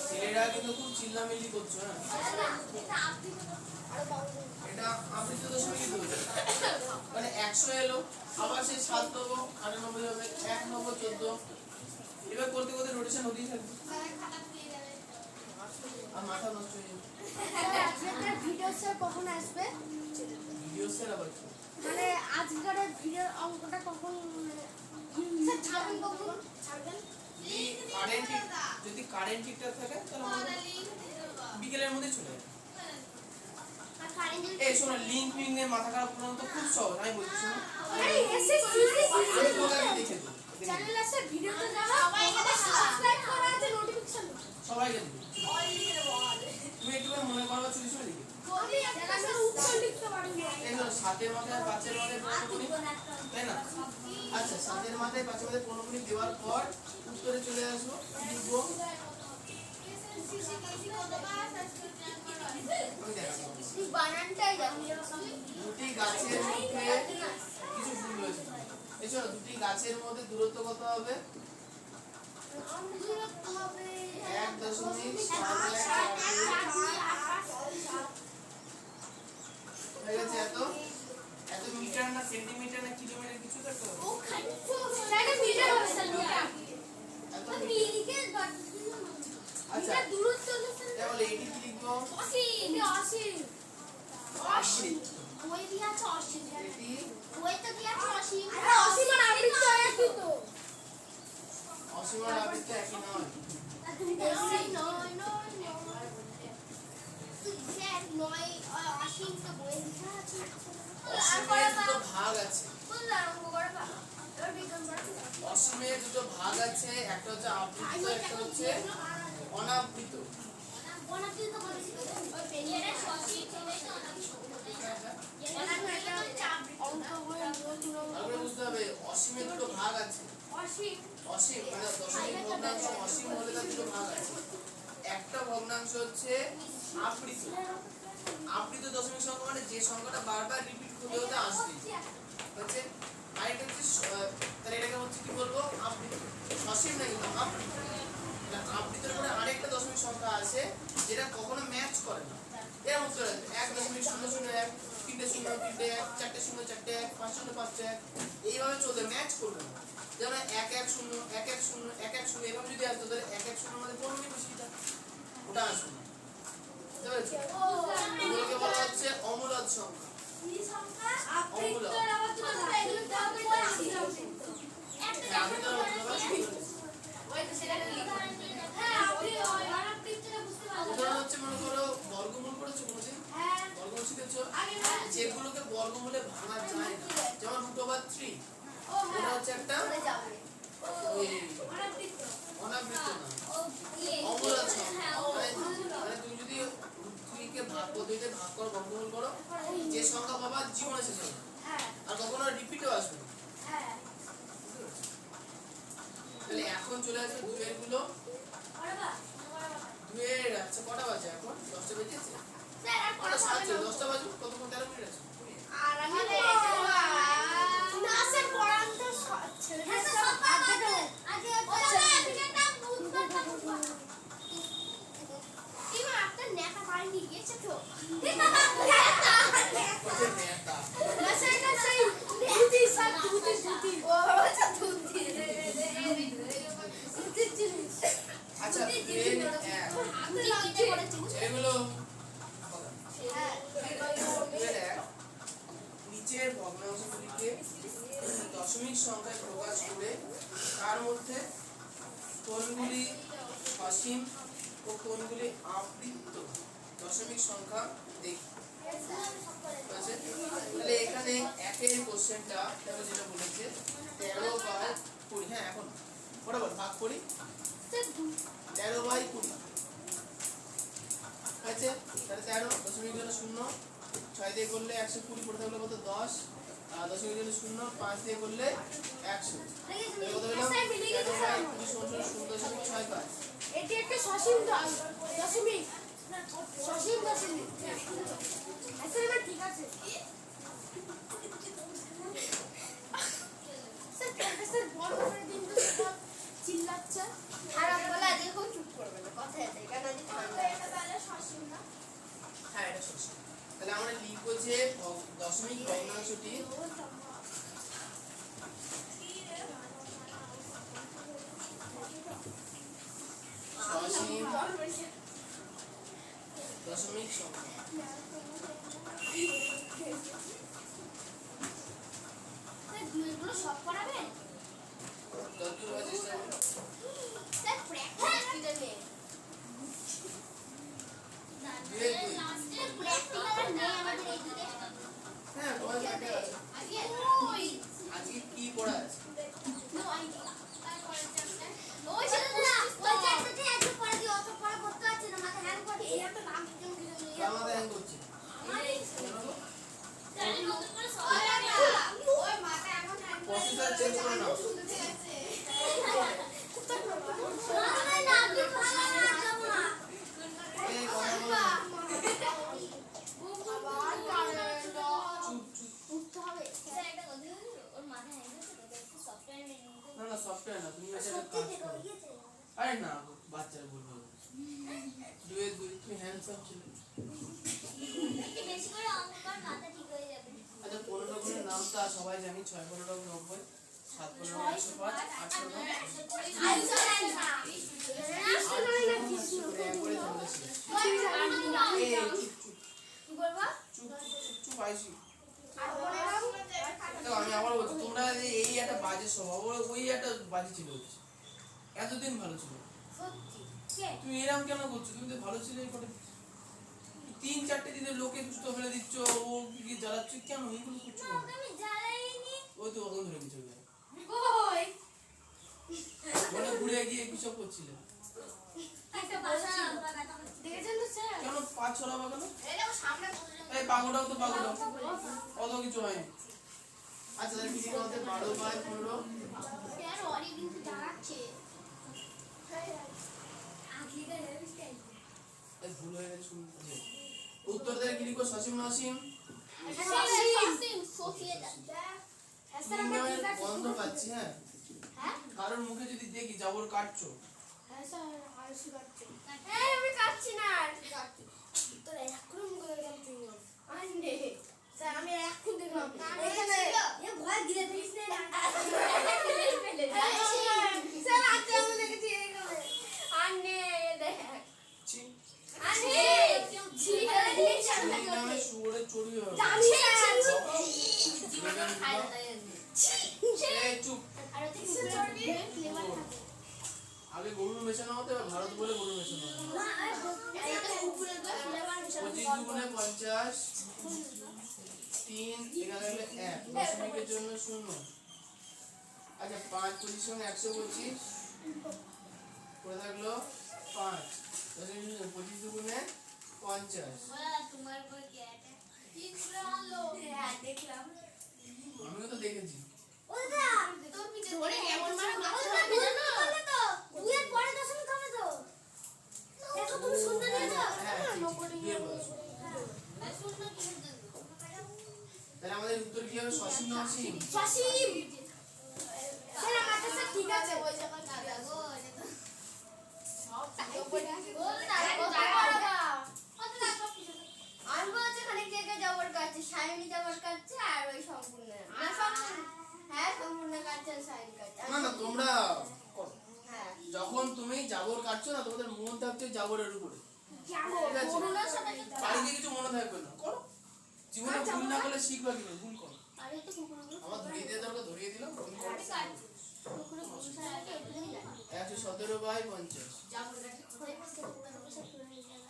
[SPEAKER 1] ছেলেরা কিন্তু খুব চিল্লামিল্লি করছো না এটা আবৃত্তি দশমিকই ধরবে মানে 100 এলো আবার সেই 7 দেবো 98 হবে 1 নেবো 14 এবার করতে করতে রোটেশন হতেই থাকবে আর মাথা নষ্ট হয়ে যাবে
[SPEAKER 2] ভিডিও স্যার কখন আসবে
[SPEAKER 1] ভিডিও স্যার আবার কি
[SPEAKER 2] মানে আজকের ভিডিওর অঙ্কটা কখন স্যার ছাড়বেন কখন ছাড়বেন
[SPEAKER 1] যদি কারেন্ট ঠিকঠাক থাকে তাহলে বিকেলের মধ্যে চলে যাবে এই শোনো লিংক নিয়ে মাথা খারাপ করানো তো খুব সহজ আমি বলছি শোনো
[SPEAKER 2] আরে এসএসসি
[SPEAKER 1] আমি তোমাকে দেখে দেবো
[SPEAKER 2] চ্যানেল আছে ভিডিওতে যাও সবাইকে সাবস্ক্রাইব করা আছে নোটিফিকেশন
[SPEAKER 1] সবাইকে দেবো তুমি একটু করে মনে করো চুরি চুরি লিখে
[SPEAKER 2] আমি একটা স্যার উত্তর লিখতে পারি না
[SPEAKER 1] এই ধরো 7 এর মাথায় 5 এর মাথায় কোনগুলি তাই না আচ্ছা 7 এর মাথায় 5 এর মাথায় কোনগুলি দেওয়ার পর উত্তরে চলে আসবো লিখবো আমি দেখাবো
[SPEAKER 2] বানানটাই জানি
[SPEAKER 1] দুটি গাছের মধ্যে কিছু ভুল হয়েছে এসো দুটি গাছের মধ্যে দূরত্ব কত হবে 1.714 হয়ে গেছে এত এত মিটার না সেন্টিমিটার না কিলোমিটার কিছু করতে হবে
[SPEAKER 2] এটা মিটার হবে স্যার মিটার
[SPEAKER 1] এত
[SPEAKER 2] মিনিটের
[SPEAKER 1] আচ্ছা
[SPEAKER 2] এটা দূরত্ব না স্যার
[SPEAKER 1] তাহলে এটি কি লিখবো
[SPEAKER 2] 80 ওই দিয়া 80
[SPEAKER 1] এটি
[SPEAKER 2] ওই তো দিয়া 80 আরে 80 মানে আবৃত্তি একই তো
[SPEAKER 1] অসীমের আবৃত্তি একই নয়
[SPEAKER 2] নয় 80 তো বই লেখা আছে
[SPEAKER 1] অসীমের দুটো ভাগ আছে।
[SPEAKER 2] বুঝলা অঙ্ক করে বা এবার বিজ্ঞান পড়া
[SPEAKER 1] অসীমের দুটো ভাগ আছে, একটা হচ্ছে আবৃত, একটা হচ্ছে অনাবৃত।
[SPEAKER 3] অনাবৃত বলেছি তো ওই পেনিয়ারে সসীম চলে তো অনাবৃত
[SPEAKER 1] তারপরে বুঝতে হবে অসীমের দুটো ভাগ আছে। অসীম মানে দশমিক ভগ্নাংশ অসীম হলে তার দুটো ভাগ আছে। একটা ভগ্নাংশ হচ্ছে আবৃত। আবৃত দশমিক সংখ্যা মানে যে সংখ্যাটা বারবার রিপিট হতে হতে আসবে হচ্ছে। আরেকটা হচ্ছে তাহলে এটাকে হচ্ছে কি বলবো, আবৃত। সসীম না কিন্তু আবৃত। আবৃতের পরে আরেকটা দশমিক সংখ্যা আছে যেটা কখনো ম্যাচ করে না। এর উত্তর আছে 1.001, 3 শূন্য 3 1, 4 শূন্য 4 1, 5 শূন্য 5 1, এইভাবে চলবে, ম্যাচ করবে না। যেমন 1 1 0 1 1 0 1 1 0 এভাবে যদি আসতো তাহলে 1 1 0 মানে কোন বেশিটা ওটা আসবে না। বুঝতে পেরেছো? এগুলোকে বলা হচ্ছে অমূলদ সংখ্যা। অমূলদ। হ্যাঁ, আমি তো উদাহরণ হচ্ছে মনে করো বর্গমূল করেছো কোনোদিন? বর্গমূল শিখেছো? যেগুলোকে বর্গমূলে ভাঙা যায় না, যেমন √3, ওটা হচ্ছে একটা ওই অনাবৃত না, অমূলদ সংখ্যা। মানে তুমি যদি √3 কে ভাগ পদ্ধতিতে ভাগ করো, বর্গমূল করো, যে সংখ্যা পাবা জীবনে শেষ হবে না, আর কখনো রিপিটও আসবে না। তাহলে এখন চলে আসবে দুয়ের গুলো। দুয়ের আচ্ছা কটা বাজে এখন? 10টা বেজেছে? কটা সাজছে? 10টা বাজুক, কতক্ষণ? 13 মিনিট আছে। ওই যে নেতা। আচ্ছা দুয়ের এক, এগুলো দুয়ের এক, নিচের ভগ্নাংশগুলিকে দশমিক সংখ্যায় প্রকাশ করে তার মধ্যে কোনগুলি সসীম ও কোনগুলি আবৃত দশমিক সংখ্যা দেখি। তাহলে এখানে একের কোশ্চেনটা দেখো যেটা বলেছে 13/20। হ্যাঁ এখন বরাবর ভাগ করি 13/20 আছে। তাহলে 13 দশমিক জন্য 0, 6 দিয়ে করলে 120 পড়ে থাকলে কত 10, আর দশমিক জন্য 0, 5 দিয়ে করলে 100। তাহলে কত হলো 13/20 0.65।
[SPEAKER 2] এটি একটা সসীম দশমিক সসীম দশমিক আসলে ঠিক আছে স্যার প্রফেসর বল করে দিন তো চিল্লাচ্ছে খারাপ বলা আজকে খুব চুপ করবে না কথা এটা কেন আজকে এটা তাহলে সসীম না।
[SPEAKER 1] হ্যাঁ এটা সসীম। তাহলে আমরা লিখব যে দশমিক ভগ্নাংশটি সসীম দশমিক সংখ্যা।
[SPEAKER 2] দুইগুলো সব করাবেন
[SPEAKER 1] যতদূর হয় চেষ্টা করো।
[SPEAKER 2] স্যার প্র্যাকটিস কি জানে প্র্যাকটিক্যাল নেই আমাদের এইদিকে
[SPEAKER 1] হ্যাঁ তোমার কাছে আছে।
[SPEAKER 2] আজকে ওই
[SPEAKER 1] আজকে কি পড়া আছে?
[SPEAKER 2] নো আইডিয়া তারপরে চ্যাপ্টার ওই সেটা না ওই চ্যাপ্টারতে একটু পড়া দিয়ে অত পড়া করতে আছে না মাথা হ্যাং করে এই একটা নাম কি জানি
[SPEAKER 1] আমাদের হ্যাং করছে।
[SPEAKER 3] তাহলে নতুন করে সব
[SPEAKER 2] ওই মাথা এমন হ্যাং করে
[SPEAKER 1] প্রসেসর চেঞ্জ করে নাও।
[SPEAKER 2] ঠিক আছে
[SPEAKER 3] আমি না আমি ভালো না যাব না
[SPEAKER 1] এই কথা বলো। চুপ চুপ।
[SPEAKER 2] উঠতে হবে
[SPEAKER 3] স্যার একটা কথা বলি ওর মাথা হ্যাং হচ্ছে তো একটু সফটওয়্যার মেনে নিতে
[SPEAKER 1] না না সফটওয়্যার না, তুমি এটা কাজ করো। আরে না বাচ্চারা বলবো দুয়ে দুই তুমি হ্যান্ডসাম ছিলে।
[SPEAKER 3] একটু বেশি করে অঙ্ক কর মাথা ঠিক হয়ে যাবে
[SPEAKER 1] আচ্ছা 15টা গুণের নামটা সবাই জানি। 6 15 90, 7 15 105, 8 15
[SPEAKER 2] আইসো না কিছু
[SPEAKER 1] করে ধরেছিল। এই চুপ চুপ
[SPEAKER 2] কি বলবা
[SPEAKER 1] চুপ চুপ চুপ আইসি।
[SPEAKER 2] আর বলে দাও
[SPEAKER 1] দেখো আমি আবার বলছি, তোমরা যে এই একটা বাজে স্বভাব, ওই একটা বাজে ছিল হচ্ছে। এতদিন ভালো ছিল,
[SPEAKER 2] সত্যি কে
[SPEAKER 1] তুমি এরকম কেন করছো? তুমি তো ভালো ছিলে এই করে। 3-4টে দিনে লোকে সুস্থ ফেলে দিচ্ছ, ও কি জ্বালাচ্ছ কেন? এইগুলো করছো কেন?
[SPEAKER 3] আমি জ্বালাইনি।
[SPEAKER 1] ওই তো ওখান ধরে কিছু
[SPEAKER 2] কই
[SPEAKER 1] মানে ঘুরে গিয়ে কি সব করছিলে?
[SPEAKER 3] একটা বাসা
[SPEAKER 2] দেখেছেন তো স্যার
[SPEAKER 1] কেন পা ছড়াবা কেন?
[SPEAKER 3] এই দেখো সামনে কতজন।
[SPEAKER 1] এই পাগোটাও তো পাগোটাও অত কিছু হয়নি। আচ্ছা তাহলে কি বলতে 12/15
[SPEAKER 3] কেন অনেক কিন্তু দাঁড়াচ্ছে। আগলিকা হেয়ার স্টাইল।
[SPEAKER 1] এই ভুল হয়ে গেছে শুনতে। উত্তর দেয় কি লিখো? সসীম না অসীম?
[SPEAKER 3] সফিয়ে যা।
[SPEAKER 2] স্যার আমরা
[SPEAKER 1] আমি
[SPEAKER 2] ঠিক আছে
[SPEAKER 1] গন্ধ পাচ্ছি। হ্যাঁ
[SPEAKER 3] হ্যাঁ?
[SPEAKER 1] কারোর মুখে যদি দেখি যাবর কাটছো,
[SPEAKER 2] হ্যাঁ স্যার আলসি কাটছে এই আমি কাটছি না তোর এখন মুখে দেখলাম তুই আন্ডে স্যার আমি এখন দেখলাম এখানে
[SPEAKER 3] এ ভয় গিলে ফেলিস না।
[SPEAKER 2] স্যার আজকে আমি দেখেছি এখানে আন্ডে দেখ
[SPEAKER 1] ছি
[SPEAKER 2] আন্ডে ছি
[SPEAKER 1] এই নামে শুয়োরের চর্বি হবে।
[SPEAKER 2] জানি স্যার
[SPEAKER 3] জীবনে খাই না তাই।
[SPEAKER 1] এই চুপ।
[SPEAKER 3] আর হচ্ছে কিসের চর্বি? ফ্লেভার থাকে।
[SPEAKER 1] আগে গরুর মেশানো হতো, এবার ভারত বলে গরুর মেশানো হতো।
[SPEAKER 3] না এটা কুকুরের তো ফ্লেভার মিশানো।
[SPEAKER 1] 25 দুগুণে 50, 3 এখানে হলো 1, দশমিকের জন্য 0। আচ্ছা 5 25 সঙ্গে 125 পড়ে থাকলো 5, 25 দুগুণে 50।
[SPEAKER 3] বলা তোমার বই কি এটা? কি করে আনলো? হ্যাঁ দেখলাম।
[SPEAKER 1] আমিও তো দেখেছি।
[SPEAKER 3] ওদা তোর পিছে ধরে কেমন মারো গাছ লাগবে জানো? তো দুয়ের পরে দশমিক হবে তো। দেখো তুমি সুন্দর দিয়েছো।
[SPEAKER 1] হ্যাঁ ঠিক, দিয়ে বলছো।
[SPEAKER 3] আর সুন্দর কি হয়েছে?
[SPEAKER 1] তাহলে আমাদের উত্তর কি হবে? সসীম না অসীম?
[SPEAKER 2] সসীম স্যার আমার কাছে ঠিক আছে
[SPEAKER 3] ওই জায়গা দাদা গো এটা তো
[SPEAKER 2] সব
[SPEAKER 3] ও দাদা গো কত টাকা পিছে
[SPEAKER 2] আমি বলছি খানিক জায়গায় যাওয়ার কাছে সায়নী যাওয়ার কাছে আর ওই সম্পূর্ণ না সম্পূর্ণ হ্যাঁ সম্পূর্ণ কাছে আর সায়নী কাছে
[SPEAKER 1] না না তোমরা করো।
[SPEAKER 2] হ্যাঁ
[SPEAKER 1] যখন তুমি জাবর কাটছো না, তোমাদের মন থাকছে জাবরের উপরে।
[SPEAKER 2] যাবো
[SPEAKER 1] ঠিক আছে?
[SPEAKER 2] করোনার সাথে
[SPEAKER 1] বাড়িতে কিছু মনে থাকবে না, করো। জীবনে ভুল না করলে শিখবা কি করে? ভুল করো।
[SPEAKER 3] আরে তো কুকুরগুলো
[SPEAKER 1] আমার ধরিয়ে দিয়ে দরকার, ধরিয়ে দিলাম। ভুল করো।
[SPEAKER 3] আরে কাট কুকুরে কুকুর সারা কে এখানেই যায়
[SPEAKER 1] 117/50।
[SPEAKER 3] যাবো গাছে কোথায় বসে কুকুরের বসে পুরো নিয়ে যায়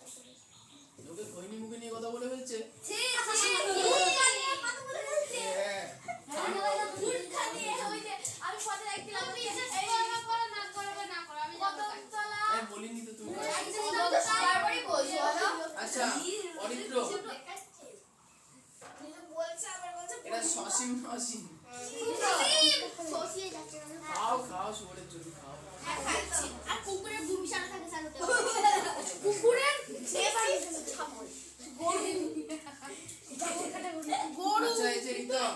[SPEAKER 1] লোকে খৈনি মুখে নিয়ে কথা বলে ফেলছে।
[SPEAKER 3] ছি ছি কত বলে বলছে
[SPEAKER 1] হ্যাঁ
[SPEAKER 3] ভুল খালি ওই যে আমি পথে দেখছিলাম এই করো না করবে না করো আমি কত চলা
[SPEAKER 1] হ্যাঁ বলিনি তো তুমি।
[SPEAKER 2] তারপরে বলছো
[SPEAKER 1] আচ্ছা অরিত্র,
[SPEAKER 2] বলছে আবার বলছে
[SPEAKER 1] এটা সসীম না অসীম?
[SPEAKER 3] সসিয়ে যাচ্ছে
[SPEAKER 1] খাও খাও, শুয়োরের চর্বি খাও।
[SPEAKER 3] হ্যাঁ খাচ্ছি আর কুকুরের ভূমি সারা থাকে সারাতে
[SPEAKER 2] কুকুরের এবার ছাপল গরু
[SPEAKER 1] আচ্ছা এই যে রিতম,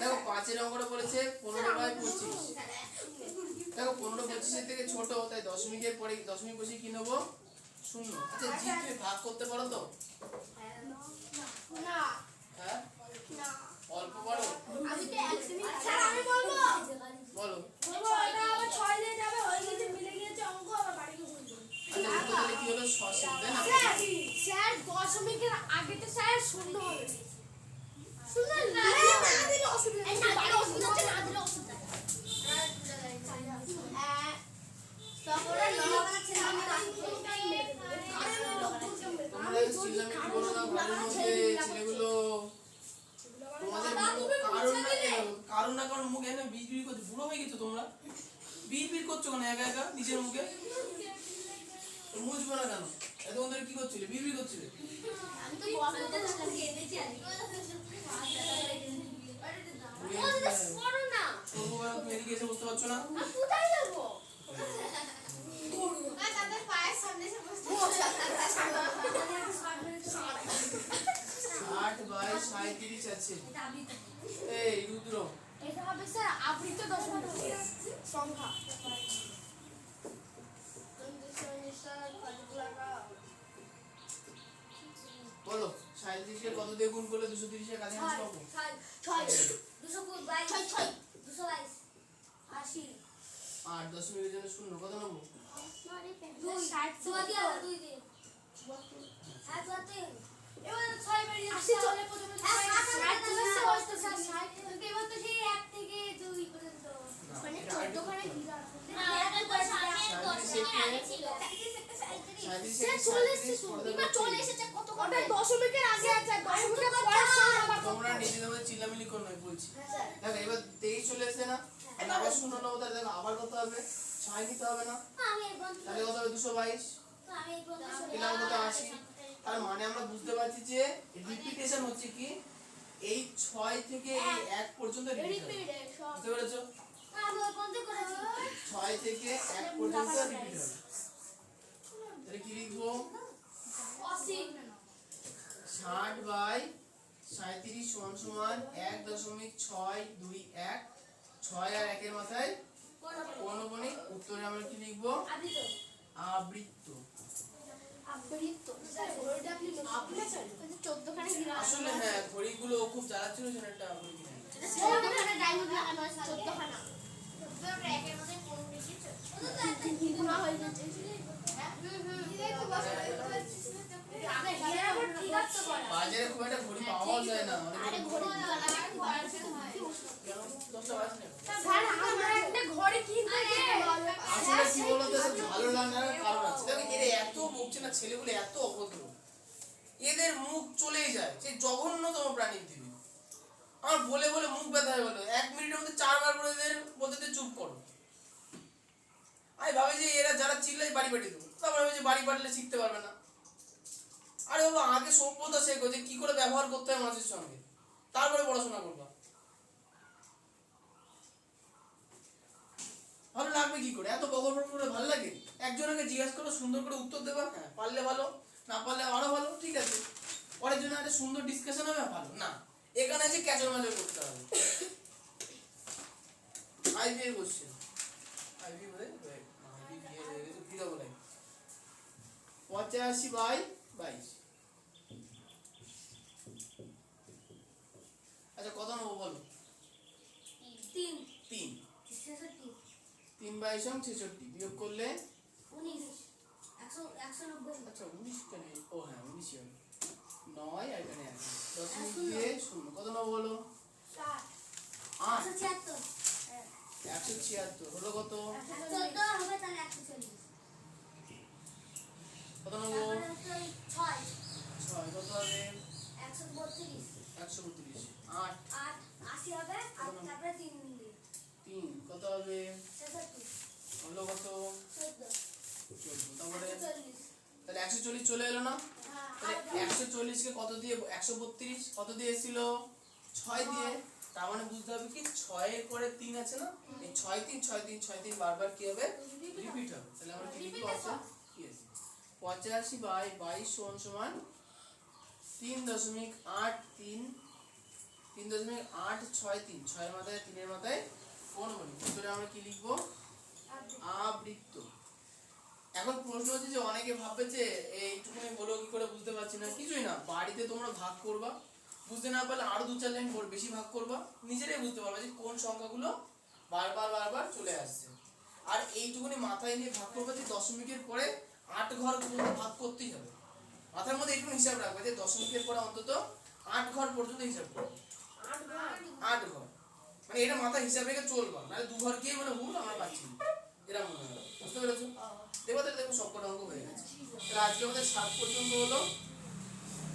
[SPEAKER 1] দেখো 5 অঙ্কটা বলেছে 15/25। দেখো 15/25 থেকে ছোট, তাই দশমিকের পরে দশমিক বসে কি নেবো? 0। আচ্ছা জি তুমি ভাগ করতে পারো তো?
[SPEAKER 2] না
[SPEAKER 1] হ্যাঁ
[SPEAKER 2] না
[SPEAKER 1] অল্প পারো?
[SPEAKER 2] আমি তো একদমই স্যার আমি বলবো
[SPEAKER 1] বলো।
[SPEAKER 2] বলবো এটা আবার 6 দিয়ে যাবে হয়ে গেছে মিলে গিয়েছে অঙ্ক আবার বাড়ি গিয়ে বলবো
[SPEAKER 1] আচ্ছা উত্তর তাহলে কি হলো? সসীম, তাই না?
[SPEAKER 2] স্যার স্যার দশমিকের আগে তো স্যার শূন্য হবে শূন্য না দিলে অসুবিধা
[SPEAKER 3] এই না দিলে অসুবিধা হচ্ছে না দিলে অসুবিধা
[SPEAKER 2] তারপরে নবানা ছেলে আমি
[SPEAKER 1] তোমরা এই সিলামে কি বলো না, ঘরের মধ্যে ছেলেগুলো তোমাদের কারণ না কারণ মুখে এনে বিড়বিড় করছে। বুড়ো হয়ে গেছো তোমরা, বিড়বিড় করছো কেন একা একা নিজের মুখে? মুছবো না কেন? এতক্ষণ ধরে কি করছিলে? বিড়বিড় করছিলে?
[SPEAKER 3] আমি তো বলতে থাকলাম কি এনেছি আমি করো না
[SPEAKER 1] তুমি এদিকে এসে বুঝতে পারছো না?
[SPEAKER 3] আমি কোথায় যাবো
[SPEAKER 2] না তাদের পায়ের সামনে এসে বসে
[SPEAKER 1] 60/37 আছে। এই রুদ্র,
[SPEAKER 2] এটা হবে স্যার আবৃত দশমিক সংখ্যা
[SPEAKER 1] বলো 37 কে কত দিয়ে গুণ করলে 230 এর কাছাকাছি পাবো? 8 দশমিকের জন্য 0 কত নেবো?
[SPEAKER 2] মানে 14 খানে
[SPEAKER 1] সাঁইত্রিশ একটু
[SPEAKER 3] আগে ছিল
[SPEAKER 1] 37
[SPEAKER 2] সে
[SPEAKER 1] থেকে
[SPEAKER 2] চলে
[SPEAKER 1] 37
[SPEAKER 2] এসেছে
[SPEAKER 1] পরে
[SPEAKER 3] এবার
[SPEAKER 1] দেখো
[SPEAKER 3] চলে
[SPEAKER 1] 30।
[SPEAKER 3] এসেছে কত
[SPEAKER 2] ওটা
[SPEAKER 3] করে
[SPEAKER 2] দশমিকের আগে আছে দশমিকের পরে শূন্য আবার
[SPEAKER 1] তোমরা নিজেদের মধ্যে চিল্লামিল্লি করো না, বলছি।
[SPEAKER 3] স্যার
[SPEAKER 1] দেখো এবার 23 চলে এসেছে না, তাহলে আবার শূন্য নেবো, তাহলে দেখো আবার কত হবে, 6 নিতে হবে না,
[SPEAKER 3] আমি এই বন্ধু
[SPEAKER 1] তাহলে কত হবে 222,
[SPEAKER 3] আমি এই বন্ধু
[SPEAKER 1] পেলাম কত 80। তার মানে আমরা বুঝতে পারছি যে রিপিটেশন হচ্ছে কি এই 6 থেকে এই 1 পর্যন্ত রিপিট হবে, বুঝতে পেরেছো?
[SPEAKER 3] আমি ওই বন্ধু করেছি
[SPEAKER 1] 6 থেকে 1 পর্যন্ত রিপিট হবে। তাহলে কি লিখবো, 60 বাই 37 সমান সমান 1.621, 6 আর 1 এর মাথায় পৌনঃপুনিক, উত্তরে আমরা কি লিখবো,
[SPEAKER 3] আপনি তো
[SPEAKER 1] আবৃত্ত। আসলে হ্যাঁ ঘড়িগুলো ও খুব চালাচ্ছিল, সেটা একটা ঘড়ি কিনে আনলো।
[SPEAKER 3] একের মধ্যে কোন লিখেছো
[SPEAKER 1] বাজারে খুব একটা ঘড়ি পাওয়া যায় না, অনেক কেন 10টা বাজে না। আসলে কি বলতো, সব ভালো লাগার কারণ আছে। দেখো এরা এত বকছে না, ছেলেগুলো এত অভদ্র, এদের মুখ চলেই যায় সেই জঘন্যতম প্রাণীর দিকে। আমার বলে বলে মুখ ব্যথা হয়ে গেল, 1 মিনিটের মধ্যে 4 বার করে এদের বলতে দে চুপ করো। আমি ভাবি যে এরা যারা চিল্লাই বাড়ি পাঠিয়ে দেবো, তারপর ভাবি যে বাড়ি পাঠালে শিখতে পারবে না। আরে বাবা আগে সভ্যতা শেখো যে কি করে ব্যবহার করতে হয় মানুষের সঙ্গে, তারপরে পড়াশোনা করবা। ভালো লাগবে কি করে, এত বকর বকর করে ভালো লাগে? একজনকে জিজ্ঞাসা করো, সুন্দর করে উত্তর দেবা, হ্যাঁ পারলে ভালো, না পারলে আরো ভালো, ঠিক আছে। পরের জন্য একটা সুন্দর ডিসকাশন হবে, ভালো না এখানে এসে ক্যাচর ম্যাচর করতে হবে। আইবি এর কোশ্চেন, আইবি বলে আইবি দিয়ে হয়ে গেছে ভিডিও বলে 85 বাই 22। আচ্ছা কত নেবো বলো, 3 3 বাই 66 বিয়োগ করলে, আচ্ছা 19 কেন, ও হ্যাঁ 19 হবে, 9 আর এখানে 1 দশমিক দিয়ে 0, কত নেবো বলো, 8 176 হলো কত, কত নেবো 6, কত হবে 132, 8 3 কত হবে, হলো কত 14, তারপরে তাহলে 140 চলে এলো না, তাহলে 140 কে কত দিয়ে 132 কত দিয়ে এসেছিল 6 দিয়ে, তার মানে বুঝতে হবে কি 6 এর পরে 3 আছে না, এই 6 3 6 3 6 3 বারবার কি হবে রিপিট হবে। তাহলে আমরা কি লিখব, আছে কি আছে 85 বাই 22 সমান সমান 3.83 3.863, 6 এর মাথায় 3 এর মাথায় কোন বলি, উত্তরে আমরা কি লিখব, আবৃত্ত। এখন প্রশ্ন হচ্ছে যে অনেকে ভাববে যে এইটুকুনি বলো কি করে বুঝতে পারছি না, কিছুই না, বাড়িতে তোমরা ভাগ করবা, বুঝতে না পারলে আরো 2-4 লাইন বেশি ভাগ করবা, নিজেরাই বুঝতে পারবা যে কোন সংখ্যাগুলো বারবার চলে আসছে। আর এইটুকুনি মাথায় নিয়ে ভাগ করবা যে দশমিকের পরে 8 ঘর পর্যন্ত ভাগ করতেই হবে, মাথার মধ্যে এইটুকু হিসাব রাখবে যে দশমিকের পরে অন্তত 8 ঘর পর্যন্ত হিসাব করবে, 8 ঘর, মানে এটা মাথায় হিসাব রেখে চলবা, নাহলে 2 ঘর গিয়ে মানে ভুল আমরা পাচ্ছি না, এরা মনে হয়, বুঝতে পেরেছো? দেখো তাহলে দেখো সবকটা অঙ্ক হয়ে গেছে। তাহলে আজকে আমাদের 7 পর্যন্ত হলো,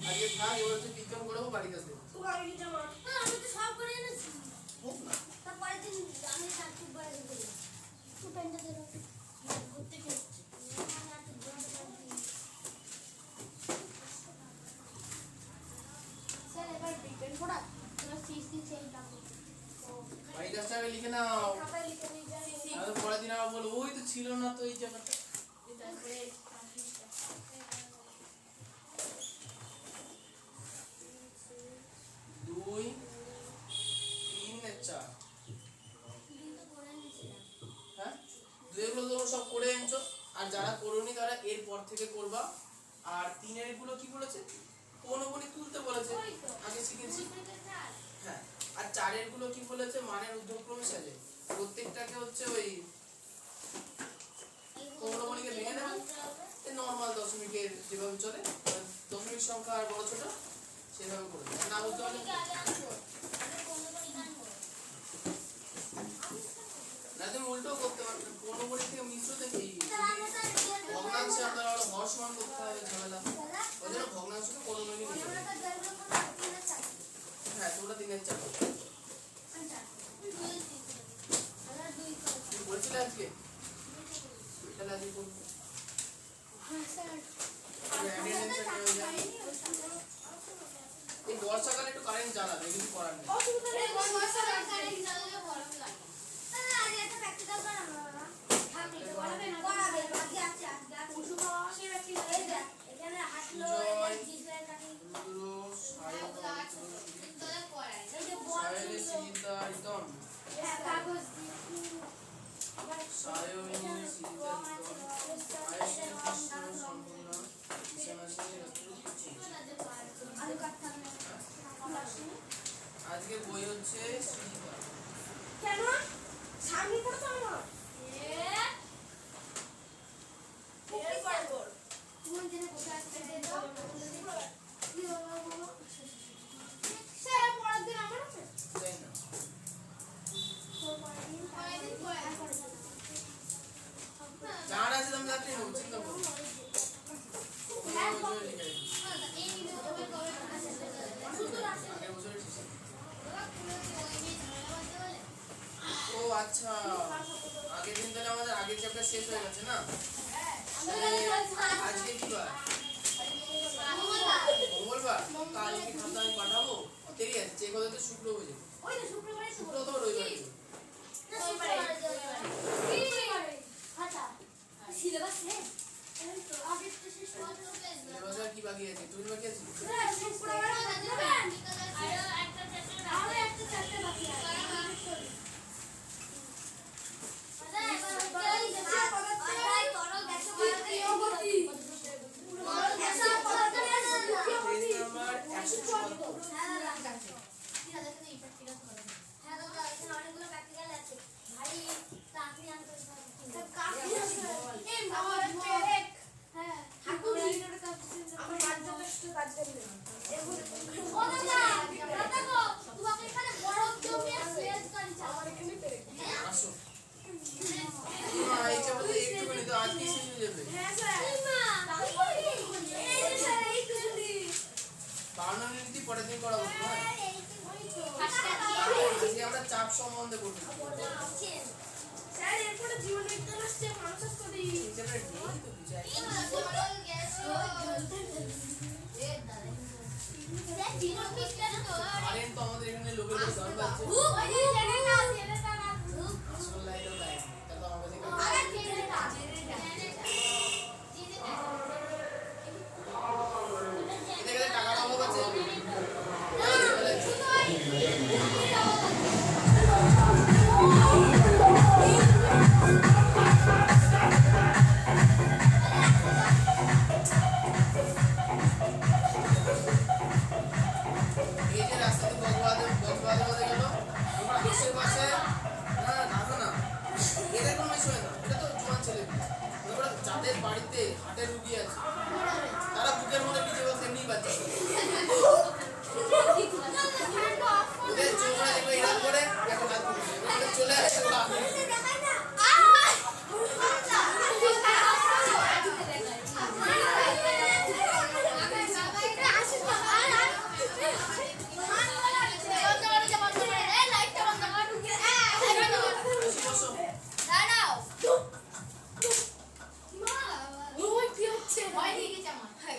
[SPEAKER 1] আজকে থাক, এবার হচ্ছে বিজ্ঞান করবো, বাড়ি কাজ দেবো হোক না। বাড়ি কাজটা আগে লিখে নাও, আর পরের দিন আবার বলো ওই তো ছিল না তো এই জায়গাটা। 2 3 4, হ্যাঁ 2 এগুলো তোমরা সব করে এনেছো, আর যারা করোনি তারা এরপর থেকে করবা। আর 3 এর গুলো কি বলেছে, পৌনঃপুনিক তুলতে বলেছে, আগে শিখেছি। হ্যাঁ আর 4 এর গুলো কি বলেছে, মানের ঊর্ধ্বক্রমে সাজে, প্রত্যেকটাকে হচ্ছে ওই পৌনঃপুনিকে ভেঙে নেবে, নরমাল দশমিকের যেভাবে চলে, দশমিক সংখ্যা আর বড় ছোট সেভাবে করে দেবে, না বুঝতে পারলে না তুমি উল্টো করতে পারবে, পৌনঃপুনিক থেকে মিশ্র থেকে সম্পূর্ণ
[SPEAKER 2] আলু কাটতে হবে
[SPEAKER 1] আজকে বই হচ্ছে শ্রীজিতা।
[SPEAKER 2] কেন সামনে পড়তো আমার কোন দিনে কোথায় আসতে দেন কি বাবা বলো স্যার পরের দিন আমার আছে
[SPEAKER 1] তাই না?
[SPEAKER 2] পরের দিন পরে
[SPEAKER 1] যার আছে তুমি রাত্রে নেবো, চিন্তা করো না।
[SPEAKER 2] হ্যাঁ
[SPEAKER 1] ওই বছরে লিখে দিই।
[SPEAKER 2] এই নিলে হবে কবে শুধু আসে
[SPEAKER 1] আগের বছরে ঠিক আছে। ও আচ্ছা, আগের দিন তাহলে আমাদের আগের চ্যাপ্টার শেষ হয়ে গেছে না? আজকে কি বার? মঙ্গলবার। কালকে খাতা আমি পাঠাবো, দেরি আছে, চেক হতে তো শুক্র হয়ে যাবে।
[SPEAKER 2] ওই তো শুক্রবারে
[SPEAKER 1] শুক্র অথবা রবিবার দেবে।
[SPEAKER 2] আচ্ছা সিলেবাস শেষ এই তো আগে তো শেষ হওয়া হবে
[SPEAKER 1] সিলেবাসে আর কি বাকি আছে? তুমি বাকি আছে?
[SPEAKER 2] শুক্রবারে দেবেন আরো একটা চ্যাপ্টার বাকি আছে
[SPEAKER 1] পেজ নাম্বার 176। আসো। মা, এই চ্যাপ্টার তো একটুখানি তো আজকেই শেষ হয়ে যাবে। 52 মিনিটই পরের দিন করাবো, হ্যাঁ? আজকে আমরা চাপ সম্বন্ধে করবো।
[SPEAKER 2] স্যার এরপরে জীবন বিজ্ঞান আসছে মানুষ করি
[SPEAKER 1] এই চ্যাপ্টার নেই তো কিছু একদম। কারেন্ট তো আমাদের এখানে লোকের কাছে দাম আছে। আসল লাইটও লাইট নেই, তা তো আমার কাছে কারেন্ট। এদের কাছে টাকার অভাব আছে। এই যে রাস্তাতে বজবাদে গেল, আমরা আশেপাশে না দেখো না, এদের কোনো বিষয় না, এটা তো জোয়ান ছেলে। ওরা যাদের বাড়িতে হাটের রুগী আছে, তারা বুকের মধ্যে নিচে বসে এমনি বাচ্চা। ওদের চোখরা দেখবে এরকম করে একটা হাত তুলছে, ওদের চলে আসে লাভ।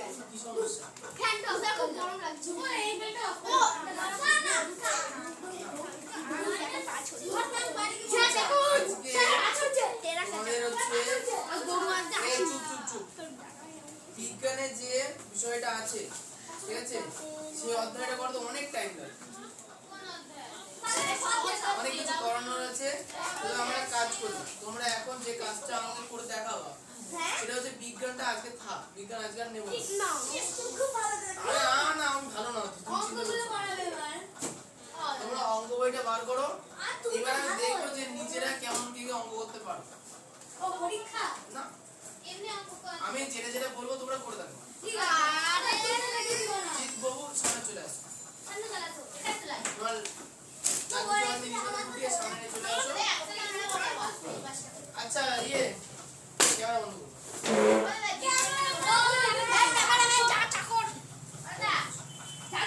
[SPEAKER 1] বসো, কি সমস্যা? আমাদের হচ্ছে এই চুপ। বিজ্ঞানের যে বিষয়টা আছে, ঠিক আছে, সেই অধ্যায়টা করতে অনেক টাইম লাগে, অনেক কিছু করানোর আছে। তো আমরা কাজ করি, তোমরা এখন যে কাজটা আমাদের করে দেখাবো সেটা হচ্ছে বিজ্ঞানটা আজকে থাক, বিজ্ঞান আজকে আর নেবো না। আরে না আমি ভালো না, তুমি চিন্তা করছো না। তোমরা অঙ্ক বইটা বার করো, এবার আমি দেখবো যে নিজেরা কেমন কি অঙ্ক করতে পারো। না আমি যেটা বলবো তোমরা করে দেখো। জিৎ বাবু সামনে চলে আসো, তোমার লাঠি জল দিয়ে নিজেদের সামনে চলে আসো। আচ্ছা ক্যামেরা বন্ধ করো।